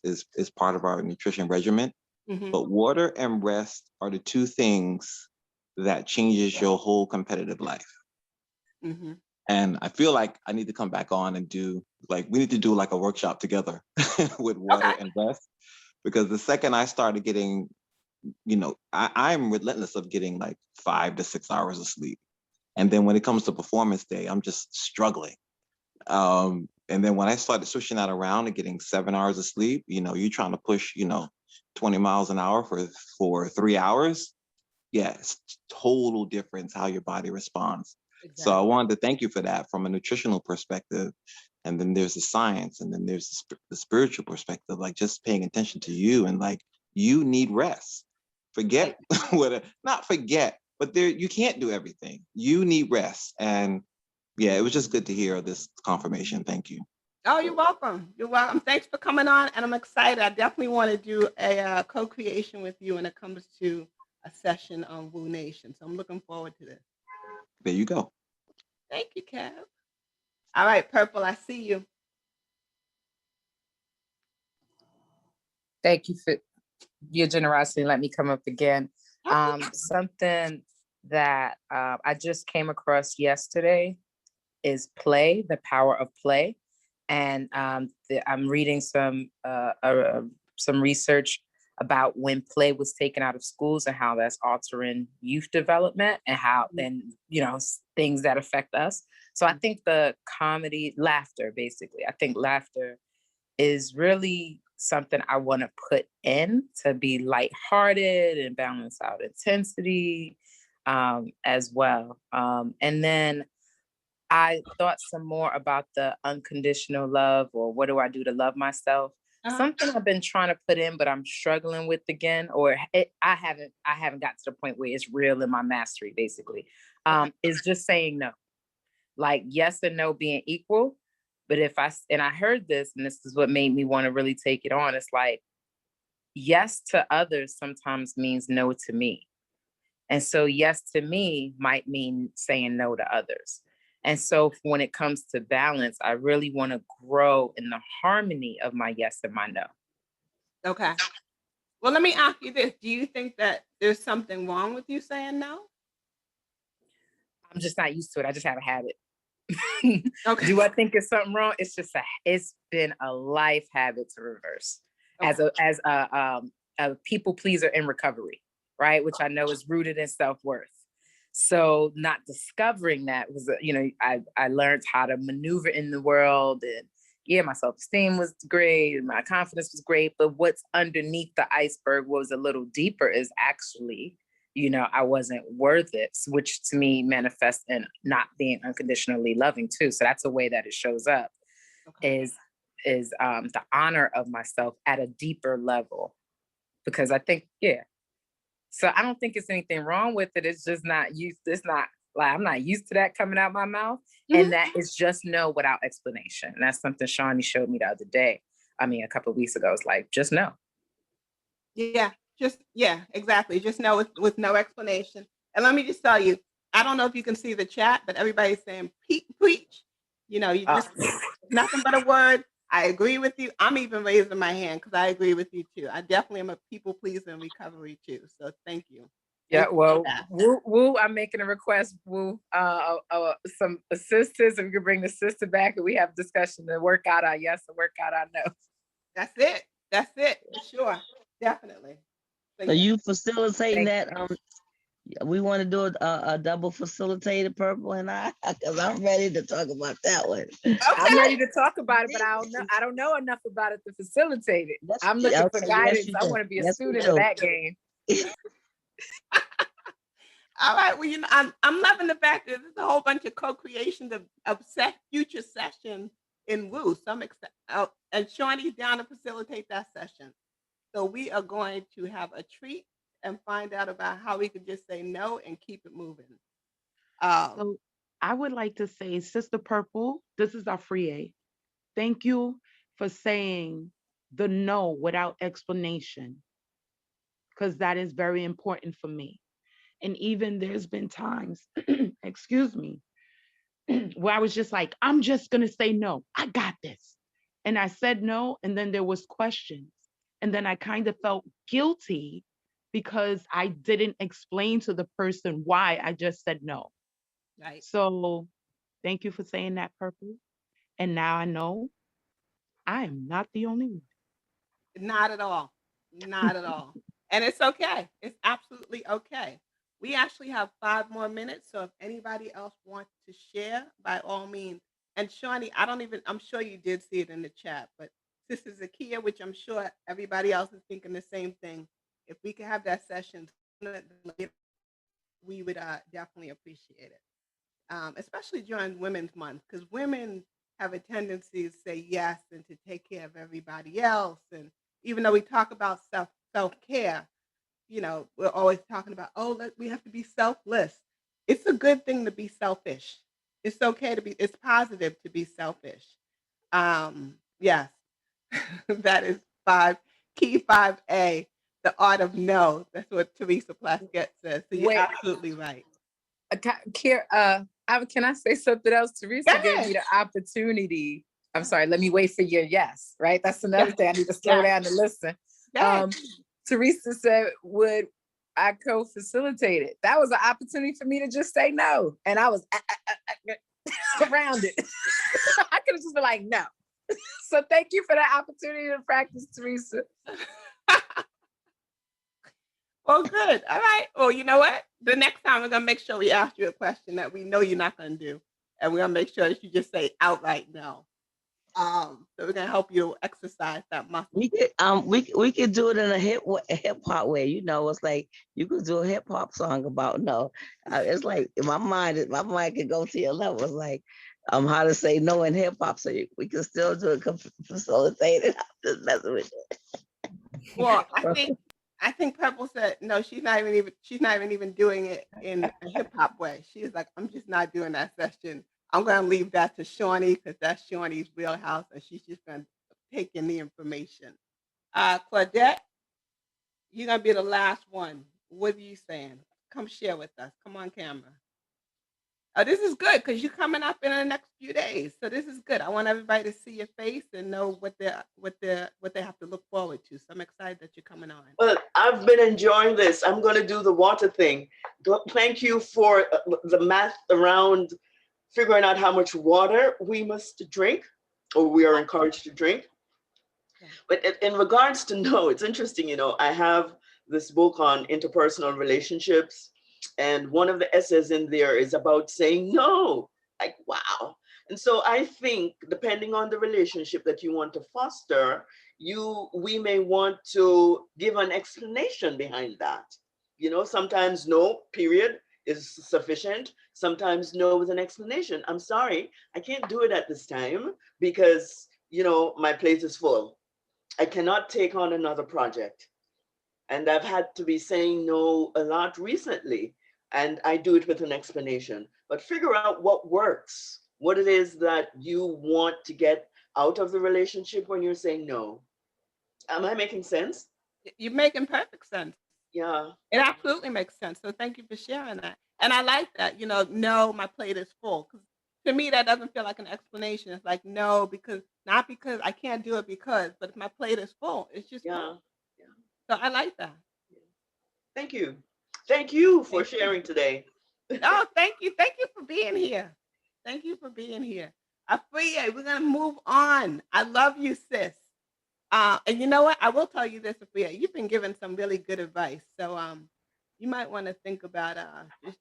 Speaker 15: part of our nutrition regimen.
Speaker 1: Mhm.
Speaker 15: But water and rest are the 2 things that changes your whole competitive life.
Speaker 1: Mhm.
Speaker 15: And I feel like I need to come back on and we need to do like a workshop together with water
Speaker 1: Okay.
Speaker 15: and rest. Because the second I started getting, I'm relentless of getting like 5 to 6 hours of sleep. And then when it comes to performance day, I'm just struggling. And then when I started switching that around and getting 7 hours of sleep, you're trying to push, 20 miles an hour for 3 hours. Yeah, it's total difference how your body responds. So I wanted to thank you for that from a nutritional perspective. And then there's the science, and then there's the spiritual perspective, like just paying attention to you and like you need rest. Forget not forget, but you can't do everything. You need rest. And yeah, it was just good to hear this confirmation. Thank you.
Speaker 1: Oh, you're welcome. You're welcome. Thanks for coming on, and I'm excited. I definitely want to do a co-creation with you when it comes to a session on Woo Nation. So I'm looking forward to this.
Speaker 15: There you go.
Speaker 1: Thank you, Kev. All right, Purple, I see you.
Speaker 8: Thank you for your generosity. Let me come up again. Something that I just came across yesterday is play, the power of play. And I'm reading some research about when play was taken out of schools and how that's altering youth development and how, and things that affect us. So I think laughter, basically, I think laughter is really something I want to put in to be lighthearted and balance out intensity as well. And then I thought some more about the unconditional love, or what do I do to love myself? Something I've been trying to put in, but I'm struggling with again, or I haven't got to the point where it's real in my mastery, basically, is just saying no. Like yes and no being equal. But I heard this, and this is what made me want to really take it on. It's like, yes to others sometimes means no to me. And so yes to me might mean saying no to others. And so when it comes to balance, I really want to grow in the harmony of my yes and my no.
Speaker 1: Okay. Well, let me ask you this. Do you think that there's something wrong with you saying no?
Speaker 8: I'm just not used to it. I just have a habit.
Speaker 1: Okay.
Speaker 8: Do I think it's something wrong? It's been a life habit to reverse. Okay. As a people pleaser in recovery, right? Which I know is rooted in self-worth. So not discovering that was, I learned how to maneuver in the world, and yeah, my self-esteem was great and my confidence was great. But what's underneath the iceberg was a little deeper is actually, I wasn't worth it, which to me manifests in not being unconditionally loving too. So that's a way that it shows up, is the honor of myself at a deeper level. Because I think, yeah. So I don't think it's anything wrong with it. It's just not used. It's not like I'm not used to that coming out my mouth. Mm-hmm. And that is just no without explanation. And that's something Shawnee showed me the other day. A couple of weeks ago. It's like, just no.
Speaker 1: Yeah, exactly. Just no with no explanation. And let me just tell you, I don't know if you can see the chat, but everybody's saying preach. You just nothing but a word. I agree with you. I'm even raising my hand because I agree with you too. I definitely am a people pleaser in recovery too. So thank you.
Speaker 8: Yeah, well, Woo, I'm making a request, Woo, some assistance, if we could bring the sister back and we have discussion to work out our yes and work out our no.
Speaker 1: That's it, for sure, definitely.
Speaker 2: So you facilitating that? We want to do a double facilitated, Purple and I, because I'm ready to talk about that one.
Speaker 8: Okay. I'm ready to talk about it, but I don't know enough about it to facilitate it. I'm looking for guidance. I want to be a student of that game.
Speaker 1: All right. Well, I'm loving the fact that there's a whole bunch of co-creations of future sessions in Woo. And Shawnee's down to facilitate that session. So we are going to have a treat and find out about how we could just say no and keep it moving.
Speaker 14: So I would like to say, Sister Purple, this is our free A. Thank you for saying the no without explanation, because that is very important for me. And even there's been times, excuse me, where I was just like, I'm just going to say no. I got this. And I said no. And then there was questions. And then I kind of felt guilty because I didn't explain to the person why I just said no.
Speaker 1: Right.
Speaker 14: So thank you for saying that, Purple. And now I know I am not the only one.
Speaker 1: Not at all. Not at all. And it's okay. It's absolutely okay. We actually have 5 more minutes. So if anybody else wants to share, by all means. And Shawnee, I'm sure you did see it in the chat, but Sister Zakia, which I'm sure everybody else is thinking the same thing. If we could have that session, we would definitely appreciate it. Especially during Women's Month, because women have a tendency to say yes and to take care of everybody else. And even though we talk about self-care, we're always talking about, we have to be selfless. It's a good thing to be selfish. It's okay it's positive to be selfish. Yes, that is key 5A, the art of no. That's what Teresa Plaskett says. So you're absolutely right.
Speaker 8: Kyira, can I say something else? Teresa gave me the opportunity. I'm sorry, let me wait for your yes, right? That's another thing. I need to slow down and listen. Teresa said, would I co-facilitate it? That was an opportunity for me to just say no. And I was around it. I could have just been like, no. So thank you for that opportunity to practice, Teresa.
Speaker 1: Well, good. All right. Well, you know what? The next time we're going to make sure we ask you a question that we know you're not going to do. And we're going to make sure that you just say outright no. So we're going to help you exercise that muscle.
Speaker 2: We could do it in a hip hop way. It's like you could do a hip hop song about no. It's like my mind could go to your level. It's like, how to say no in hip hop, so we can still do it facilitated. I'm just messing with
Speaker 1: Well, I think Purple said no. She's not even doing it in a hip hop way. She's like, I'm just not doing that session. I'm gonna leave that to Shawnee because that's Shawnee's wheelhouse, and she's just gonna take in the information. Claudette, you're gonna be the last one. What are you saying? Come share with us. Come on camera. Oh, this is good because you're coming up in the next few days. So this is good. I want everybody to see your face and know what they have to look forward to. So I'm excited that you're coming on.
Speaker 4: Well, I've been enjoying this. I'm going to do the water thing. Thank you for the math around figuring out how much water we must drink, or we are encouraged to drink. But in regards to no, it's interesting, I have this book on interpersonal relationships, and one of the essays in there is about saying no. Like, wow. And so I think depending on the relationship that you want to foster, we may want to give an explanation behind that. Sometimes no, period, is sufficient. Sometimes no with an explanation. I'm sorry, I can't do it at this time because, my plate is full. I cannot take on another project. And I've had to be saying no a lot recently. And I do it with an explanation. But figure out what works, what it is that you want to get out of the relationship when you're saying no. Am I making sense?
Speaker 1: You're making perfect sense.
Speaker 4: Yeah.
Speaker 1: It absolutely makes sense. So thank you for sharing that. And I like that, no, my plate is full. Because to me, that doesn't feel like an explanation. It's like, no, not because I can't do it but if my plate is full, it's just full.
Speaker 4: Yeah.
Speaker 1: So I like that.
Speaker 4: Thank you. Thank you for sharing today.
Speaker 1: Oh, thank you. Thank you for being here. Thank you for being here. Afia, we're going to move on. I love you, sis. And you know what? I will tell you this, Afia. You've been given some really good advice. So you might want to think about just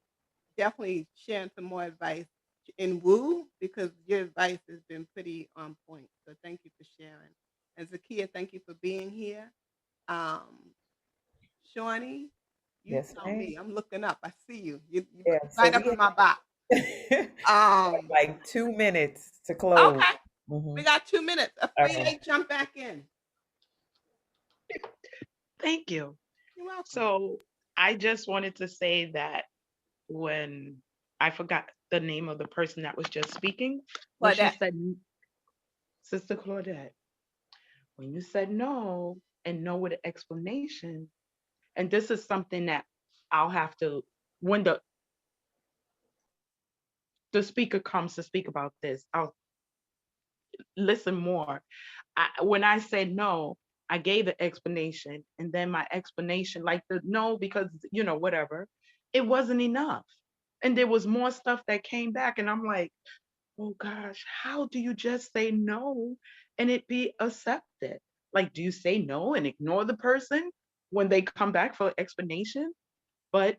Speaker 1: definitely sharing some more advice in Woo because your advice has been pretty on point. So thank you for sharing. And Zakia, thank you for being here. Shawnee, you
Speaker 6: Yes,
Speaker 1: tell
Speaker 6: ma'am.
Speaker 1: me. I'm looking up. I see you. You
Speaker 6: Yeah,
Speaker 1: right
Speaker 6: so
Speaker 1: up in my box.
Speaker 6: like 2 minutes to close.
Speaker 1: Okay.
Speaker 6: Mhm.
Speaker 1: We got 2 minutes.
Speaker 6: Okay.
Speaker 1: Jump back in.
Speaker 14: Thank you.
Speaker 1: You're welcome.
Speaker 14: So I just wanted to say that when I forgot the name of the person that was just speaking, when she
Speaker 1: Claudette.
Speaker 14: said, Sister Claudette, when you said no and no with an explanation, and this is something that I'll have to, when the speaker comes to speak about this, I'll listen more. When I said no, I gave an explanation, and then my explanation, like the no, because whatever, it wasn't enough. And there was more stuff that came back, and I'm like, oh gosh, how do you just say no and it be accepted? Like, do you say no and ignore the person when they come back for explanation? But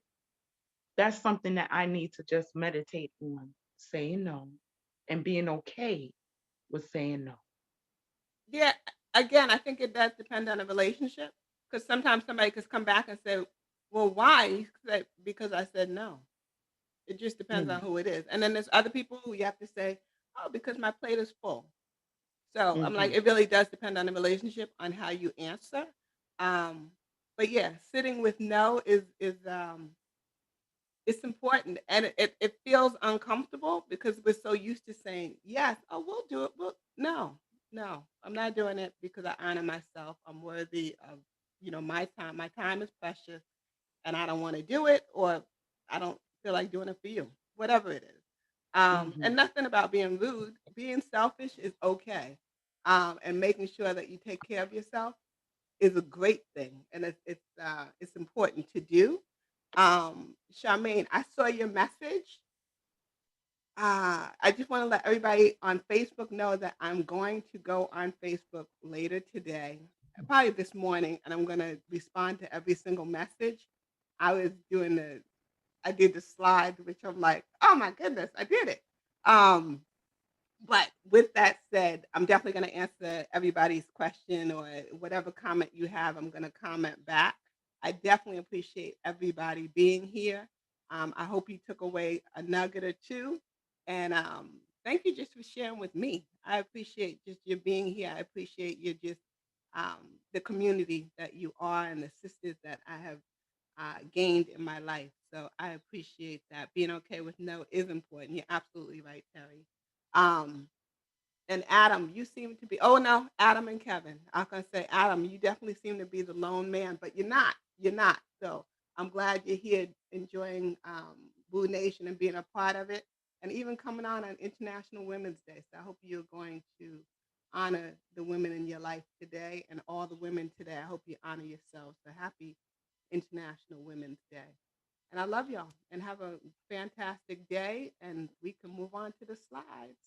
Speaker 14: that's something that I need to just meditate on, saying no and being okay with saying no.
Speaker 1: Yeah, again, I think it does depend on the relationship because sometimes somebody could come back and say, well, why? You say, because I said no. It just depends on who it is. And then there's other people who you have to say, oh, because my plate is full. So I'm like, it really does depend on the relationship on how you answer. But yeah, sitting with no is it's important and it feels uncomfortable because we're so used to saying yes, oh we'll do it. Well, no, I'm not doing it because I honor myself. I'm worthy of my time. My time is precious and I don't want to do it or I don't feel like doing it for you, whatever it is. And nothing about being rude. Being selfish is okay. And making sure that you take care of yourself is a great thing, and it's important to do. Charmaine, I saw your message. I just want to let everybody on Facebook know that I'm going to go on Facebook later today, probably this morning, and I'm going to respond to every single message. I did the slide, which I'm like, oh my goodness, I did it. But with that said, I'm definitely going to answer everybody's question or whatever comment you have. I'm going to comment back. I definitely appreciate everybody being here. I hope you took away a nugget or two. And thank you just for sharing with me. I appreciate just your being here. I appreciate you just the community that you are and the sisters that I have gained in my life. So I appreciate that. Being okay with no is important. You're absolutely right, Terry. Um, and Adam, you seem to be, oh no, Adam and Kevin. I was going to say, Adam, you definitely seem to be the lone man, but you're not. You're not. So I'm glad you're here enjoying Boo Nation and being a part of it, and even coming on International Women's Day. So I hope you're going to honor the women in your life today and all the women today. I hope you honor yourselves. So happy International Women's Day. And I love y'all and have a fantastic day. And we can move on to the slides.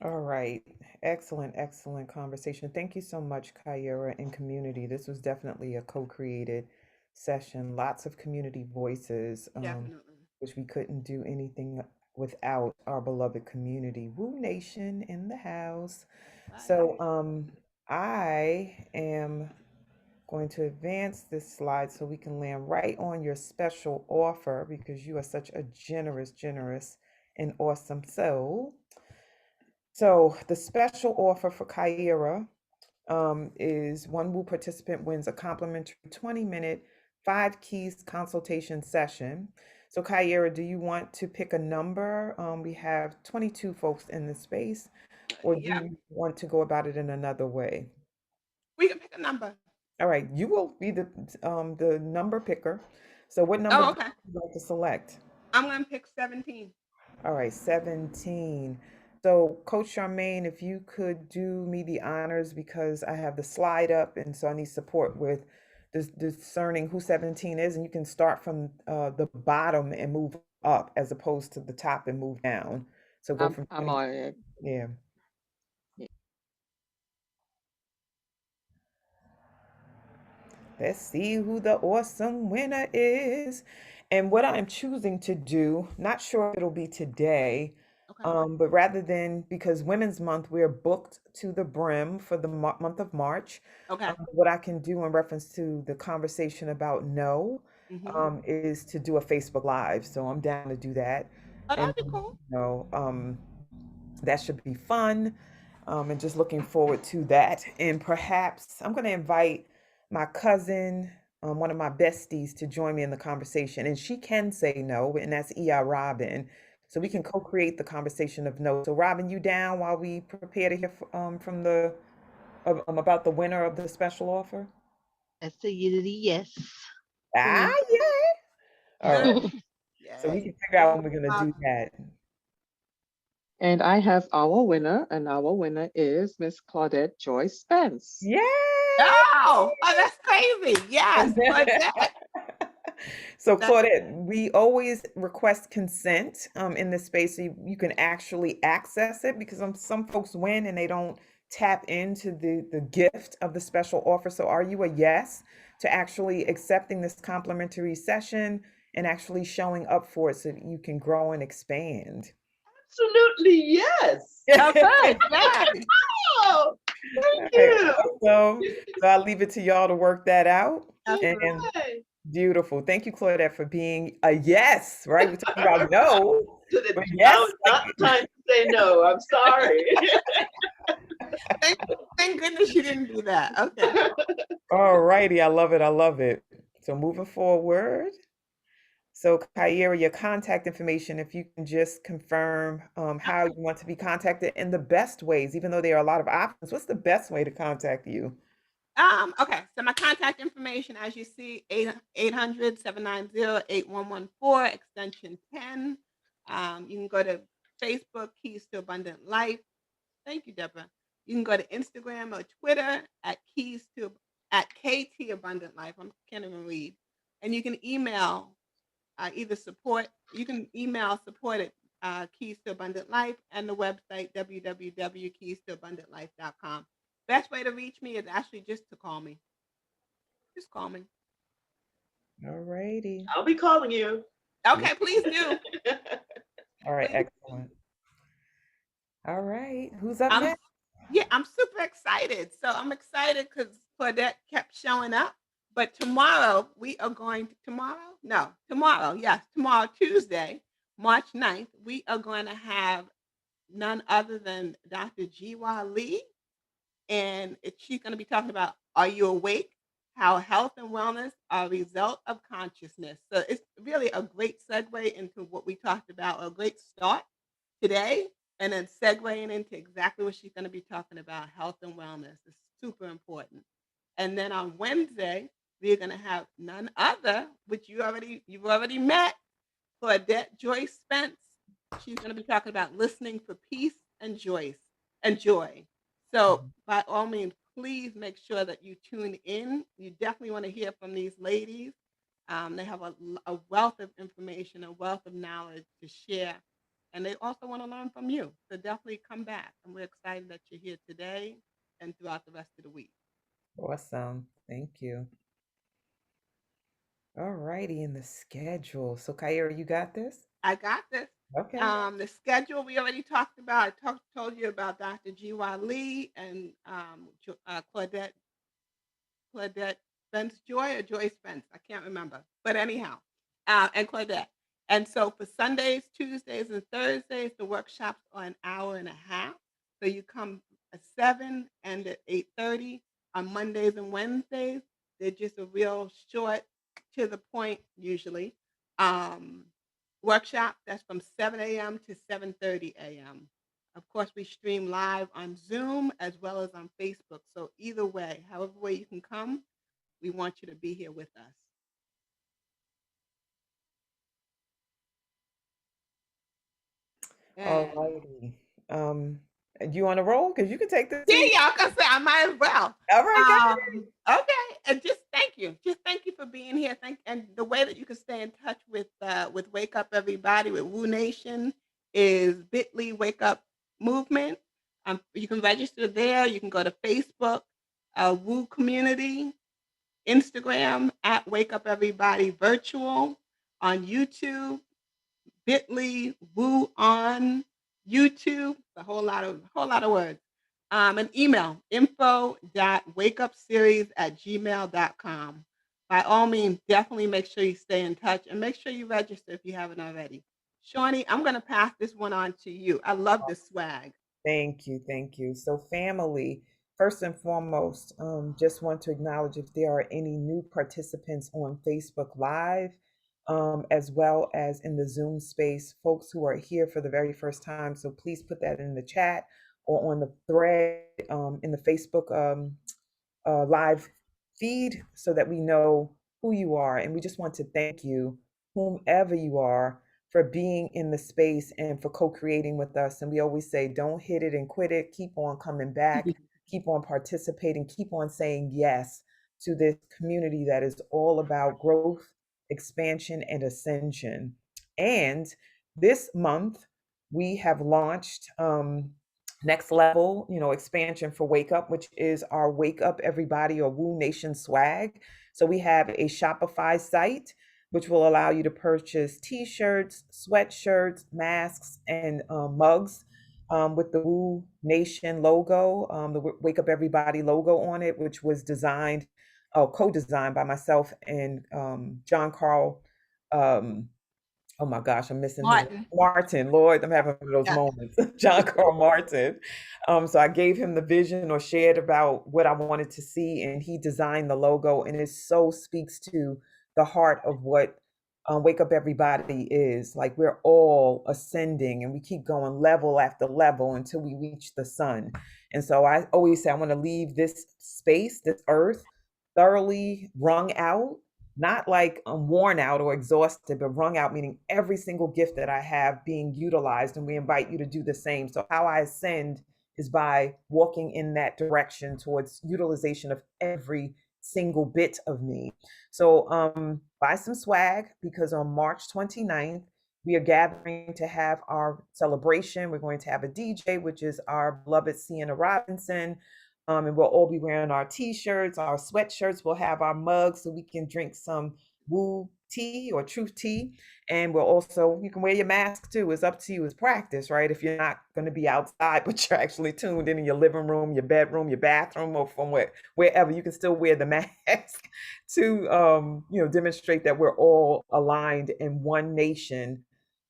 Speaker 6: All right. Excellent, excellent conversation. Thank you so much, Kyira and community. This was definitely a co-created session. Lots of community voices,
Speaker 1: Definitely.
Speaker 6: which we couldn't do anything without our beloved community. Woo Nation in the house.
Speaker 1: Right.
Speaker 6: So I am going to advance this slide so we can land right on your special offer because you are such a generous, generous, and awesome soul. So the special offer for Kyira is one Woo participant wins a complimentary 20-minute 5 keys consultation session. So Kyira, do you want to pick a number? We have 22 folks in the space, or do
Speaker 1: Yeah,
Speaker 6: you want to go about it in another way?
Speaker 1: we can pick a number.
Speaker 6: All right, you will be the number picker. So what number
Speaker 1: Oh,
Speaker 6: do
Speaker 1: okay.
Speaker 6: you like to select?
Speaker 1: I'm going to pick 17.
Speaker 6: All right, 17. So, Coach Charmaine, if you could do me the honors because I have the slide up, and so I need support with discerning who 17 is, and you can start from the bottom and move up as opposed to the top and move down. So go from
Speaker 11: I'm
Speaker 6: 20.
Speaker 11: on it.
Speaker 6: Yeah. Let's see who the awesome winner is. And what I'm choosing to do, not sure if it'll be today,
Speaker 1: Okay.
Speaker 6: but rather than, because Women's Month, we're booked to the brim for the month of March.
Speaker 1: Okay.
Speaker 6: What I can do in reference to the conversation about no is to do a Facebook Live. So I'm down to do that.
Speaker 1: Oh,
Speaker 6: And,
Speaker 1: that'd be cool.
Speaker 6: that should be fun. And just looking forward to that. And perhaps I'm going to invite my cousin, one of my besties, to join me in the conversation. And she can say no, and that's E.I. Robin. So we can co-create the conversation of no. So Robin, you down while we prepare to hear from the about the winner of the special offer?
Speaker 16: That's a unity, yes.
Speaker 6: Ah, yay! All right.
Speaker 1: Good.
Speaker 6: So we
Speaker 1: Yay.
Speaker 6: can figure out when we're gonna do that.
Speaker 11: And I have our winner, and our winner is Miss Claudette Joy Spence.
Speaker 6: Yay!
Speaker 1: Oh, that's crazy. Yes. Claudette.
Speaker 6: So Claudette, we always request consent in this space so you can actually access it because some folks win and they don't tap into the gift of the special offer. So are you a yes to actually accepting this complimentary session and actually showing up for it so that you can grow and expand?
Speaker 4: Absolutely, yes.
Speaker 1: Okay. Yes.
Speaker 4: Oh, thank you.
Speaker 6: So I'll leave it to y'all to work that out.
Speaker 1: Absolutely.
Speaker 6: And beautiful. Thank you, Claudette, for being a yes, right? We're talking about no, but yes.
Speaker 4: Now is not the time to say no. I'm sorry.
Speaker 1: Thank goodness you didn't do that. Okay.
Speaker 6: All righty. I love it. I love it. So moving forward. So Kyira, your contact information, if you can just confirm how you want to be contacted in the best ways, even though there are a lot of options, what's the best way to contact you?
Speaker 1: Okay, so my contact information, as you see, 800-790-8114, extension 10. You can go to Facebook, Keys to Abundant Life. Thank you, Deborah. You can go to Instagram or Twitter at KT Abundant Life. I can't even read. And you can email you can email support at Keys to Abundant Life and the website www.keystoabundantlife.com. Best way to reach me is actually just to call me. Just call me.
Speaker 6: All righty.
Speaker 4: I'll be calling you.
Speaker 1: Okay, please do.
Speaker 6: All right, excellent. All right, who's up next?
Speaker 1: Yeah, I'm super excited. So I'm excited because Claudette kept showing up. But tomorrow, Tuesday, March 9th, we are going to have none other than Dr. Jiwa Lee, and she's going to be talking about Are You Awake? How health and wellness are a result of consciousness. So it's really a great segue into what we talked about, a great start today, and then segueing into exactly what she's going to be talking about, health and wellness. It's super important. And then on Wednesday, we're going to have none other, which you've already met, Claudette Joyce Spence. She's going to be talking about listening for peace and joy. So by all means, please make sure that you tune in. You definitely want to hear from these ladies. They have a wealth of information, a wealth of knowledge to share, and they also want to learn from you. So definitely come back. And we're excited that you're here today and throughout the rest of the week.
Speaker 6: Awesome. Thank you. All righty, in the schedule. So Kyira, you got this?
Speaker 1: I got this.
Speaker 6: Okay.
Speaker 1: The schedule we already talked about. I told you about Dr. G.Y. Lee and Claudette Spence Joy or Joy Spence. I can't remember. But anyhow, and Claudette. And so for Sundays, Tuesdays, and Thursdays, the workshops are an hour and a half. So you come at 7 and at 8:30 on Mondays and Wednesdays. They're just a real short, to the point usually. Workshop that's from 7 a.m. to 7:30 a.m. Of course, we stream live on Zoom as well as on Facebook. So either way, however way you can come, we want you to be here with us.
Speaker 6: All righty. Do you want to roll? Because you can take this.
Speaker 1: Yeah, I was gonna say I might as well.
Speaker 6: All right.
Speaker 1: Okay, and just thank you. Just thank you for being here. And the way that you can stay in touch with Wake Up Everybody with Woo Nation is bit.ly Wake Up Movement. You can register there. You can go to Facebook, Woo Community, Instagram at Wake Up Everybody Virtual, on YouTube, bit.ly Woo on YouTube. A whole lot of words. An email, info.wakeupseries@gmail.com. By all means, definitely make sure you stay in touch and make sure you register if you haven't already. Shawnee, I'm going to pass this one on to you. I love the swag.
Speaker 6: Thank you. Thank you. So family, first and foremost, just want to acknowledge if there are any new participants on Facebook Live, as well as in the Zoom space, folks who are here for the very first time. So please put that in the chat or on the thread in the Facebook live feed so that we know who you are. And we just want to thank you, whomever you are, for being in the space and for co-creating with us. And we always say, don't hit it and quit it. Keep on coming back, keep on participating, keep on saying yes to this community that is all about growth, expansion, and ascension. And this month, we have launched Next Level, expansion for Wake Up, which is our Wake Up Everybody or Woo Nation swag. So we have a Shopify site, which will allow you to purchase t-shirts, sweatshirts, masks, and mugs with the Woo Nation logo, the Wake Up Everybody logo on it, which was co-designed by myself and John Carl. Oh my gosh, I'm missing Martin. Lord, I'm having one of those moments. John Carl Martin. So I gave him the vision or shared about what I wanted to see, and he designed the logo, and it so speaks to the heart of what Wake Up Everybody is. Like, we're all ascending and we keep going level after level until we reach the sun. And so I always say I want to leave this space, this earth, thoroughly wrung out, not like I'm worn out or exhausted, but wrung out, meaning every single gift that I have being utilized. And we invite you to do the same. So how I ascend is by walking in that direction towards utilization of every single bit of me. So buy some swag, because on March 29th, we are gathering to have our celebration. We're going to have a DJ, which is our beloved Sienna Robinson. And we'll all be wearing our t-shirts, our sweatshirts. We'll have our mugs so we can drink some Woo tea or truth tea. And you can wear your mask too. It's up to you. It's practice, right? If you're not going to be outside, but you're actually tuned in your living room, your bedroom, your bathroom, or from wherever, you can still wear the mask to, demonstrate that we're all aligned in one nation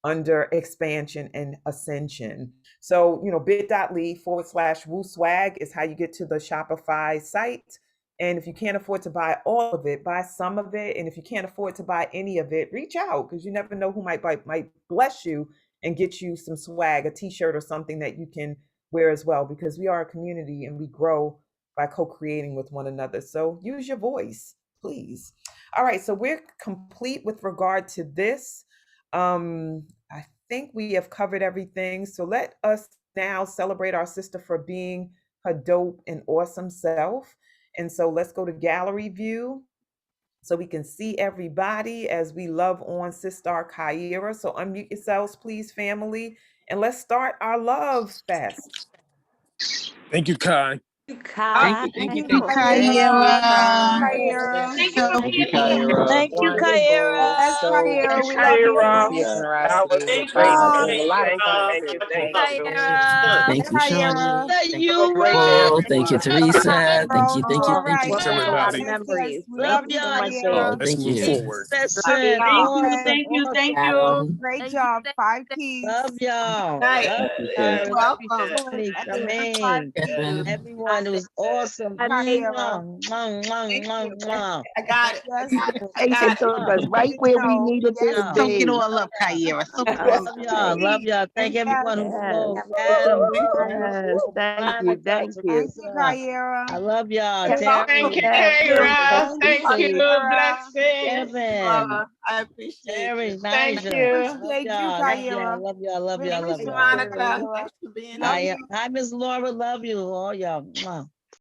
Speaker 6: under expansion and ascension. So, bit.ly/Woo Swag is how you get to the Shopify site. And if you can't afford to buy all of it, buy some of it. And if you can't afford to buy any of it, reach out, because you never know who might bless you and get you some swag, a t-shirt or something that you can wear as well, because we are a community and we grow by co-creating with one another. So use your voice, please. All right, so we're complete with regard to this. I think we have covered everything. So let us now celebrate our sister for being her dope and awesome self. And so let's go to gallery view so we can see everybody as we love on Sister Kyira. So unmute yourselves, please, family, and let's start our love fest.
Speaker 3: Thank you, Kai.
Speaker 9: Thank you, thank you,
Speaker 12: Thank you,
Speaker 9: thank you.
Speaker 12: Kyira.
Speaker 14: Kyira.
Speaker 12: Thank
Speaker 16: So
Speaker 12: you.
Speaker 15: Thank you, Kyra.
Speaker 16: thank you,
Speaker 14: Wonderful.
Speaker 16: Kyra.
Speaker 12: Yes,
Speaker 14: So
Speaker 12: Kyira, we love
Speaker 14: appreciative,
Speaker 12: you.
Speaker 14: your
Speaker 3: Kyra. That
Speaker 14: generosity.
Speaker 3: was
Speaker 14: We're
Speaker 9: Thank
Speaker 14: grateful
Speaker 9: you,
Speaker 14: for
Speaker 3: amazing.
Speaker 14: a lot of
Speaker 3: Thank you,
Speaker 14: things
Speaker 3: thank
Speaker 14: that
Speaker 3: you,
Speaker 14: you
Speaker 3: thank
Speaker 14: are
Speaker 3: you.
Speaker 14: doing.
Speaker 16: Kyra.
Speaker 9: Thank you,
Speaker 12: Kyira.
Speaker 9: Shawnee.
Speaker 2: That
Speaker 9: Thank
Speaker 2: you,
Speaker 3: Have a great day,
Speaker 2: Ron.
Speaker 9: you.
Speaker 3: everyone.
Speaker 9: Thank you,
Speaker 12: All
Speaker 9: Teresa.
Speaker 12: right,
Speaker 9: Thank you,
Speaker 12: girl.
Speaker 9: thank you,
Speaker 12: All
Speaker 9: thank you,
Speaker 12: right.
Speaker 3: Thanks,
Speaker 14: What
Speaker 12: Yes,
Speaker 14: a lot
Speaker 3: everybody.
Speaker 14: of
Speaker 12: yes, yes.
Speaker 14: memories.
Speaker 12: We
Speaker 2: Love
Speaker 12: love you,
Speaker 2: y'all.
Speaker 12: Kyira.
Speaker 3: Let's
Speaker 9: Thank
Speaker 3: move
Speaker 9: you.
Speaker 3: forward.
Speaker 2: Listen,
Speaker 12: Yes,
Speaker 2: awesome, awesome.
Speaker 12: great job. 5
Speaker 2: Love
Speaker 12: keys.
Speaker 2: y'all.
Speaker 1: Night.
Speaker 2: Love you,
Speaker 9: Okay.
Speaker 2: Kyra. Love you,
Speaker 1: Welcome.
Speaker 2: Shawnee,
Speaker 12: Excellent. 5
Speaker 2: Charmaine,
Speaker 12: keys.
Speaker 9: Kevin.
Speaker 2: everyone. It was awesome.
Speaker 12: Kyira.
Speaker 2: Mwah, mwah, mwah,
Speaker 1: Thank
Speaker 2: mwah,
Speaker 1: you.
Speaker 2: mwah.
Speaker 1: I got it. I
Speaker 12: Yes,
Speaker 1: got it. I
Speaker 10: Taste
Speaker 1: got
Speaker 10: and
Speaker 1: it.
Speaker 10: took
Speaker 2: Mwah.
Speaker 10: us right
Speaker 12: way to
Speaker 10: where we
Speaker 12: go.
Speaker 10: needed
Speaker 12: Yes,
Speaker 10: to
Speaker 2: Y'all.
Speaker 16: Soak it
Speaker 10: be.
Speaker 16: all up, Kyra. Soak it all
Speaker 2: Love
Speaker 16: up.
Speaker 2: y'all. Love y'all. Thank everyone who
Speaker 14: Yes.
Speaker 2: spoke. Adam,
Speaker 1: Absolutely.
Speaker 14: Yes. Thank you.
Speaker 2: Monica,
Speaker 14: Thank you.
Speaker 12: thank you,
Speaker 2: Teresa. I
Speaker 12: Kyira.
Speaker 2: love y'all.
Speaker 1: You're
Speaker 3: Thank
Speaker 2: Terry,
Speaker 3: you,
Speaker 1: welcome.
Speaker 14: Yes.
Speaker 3: Kyra.
Speaker 12: Thank you,
Speaker 3: Thank you.
Speaker 12: Kyira.
Speaker 3: Blessings.
Speaker 2: Kevin,
Speaker 1: I appreciate you.
Speaker 2: Terry,
Speaker 3: Thank
Speaker 2: Nigel.
Speaker 3: you.
Speaker 2: Love
Speaker 12: Appreciate you,
Speaker 2: y'all. Love y'all.
Speaker 12: Kyira.
Speaker 2: Love y'all. Love
Speaker 12: We
Speaker 2: y'all. Love
Speaker 1: Thank you,
Speaker 12: appreciate
Speaker 2: y'all.
Speaker 12: you,
Speaker 1: Monica.
Speaker 12: Kyira.
Speaker 1: Thanks for being
Speaker 12: Love
Speaker 1: here.
Speaker 12: you.
Speaker 2: Hi, Miss Laura. Love you. All y'all. Mwah.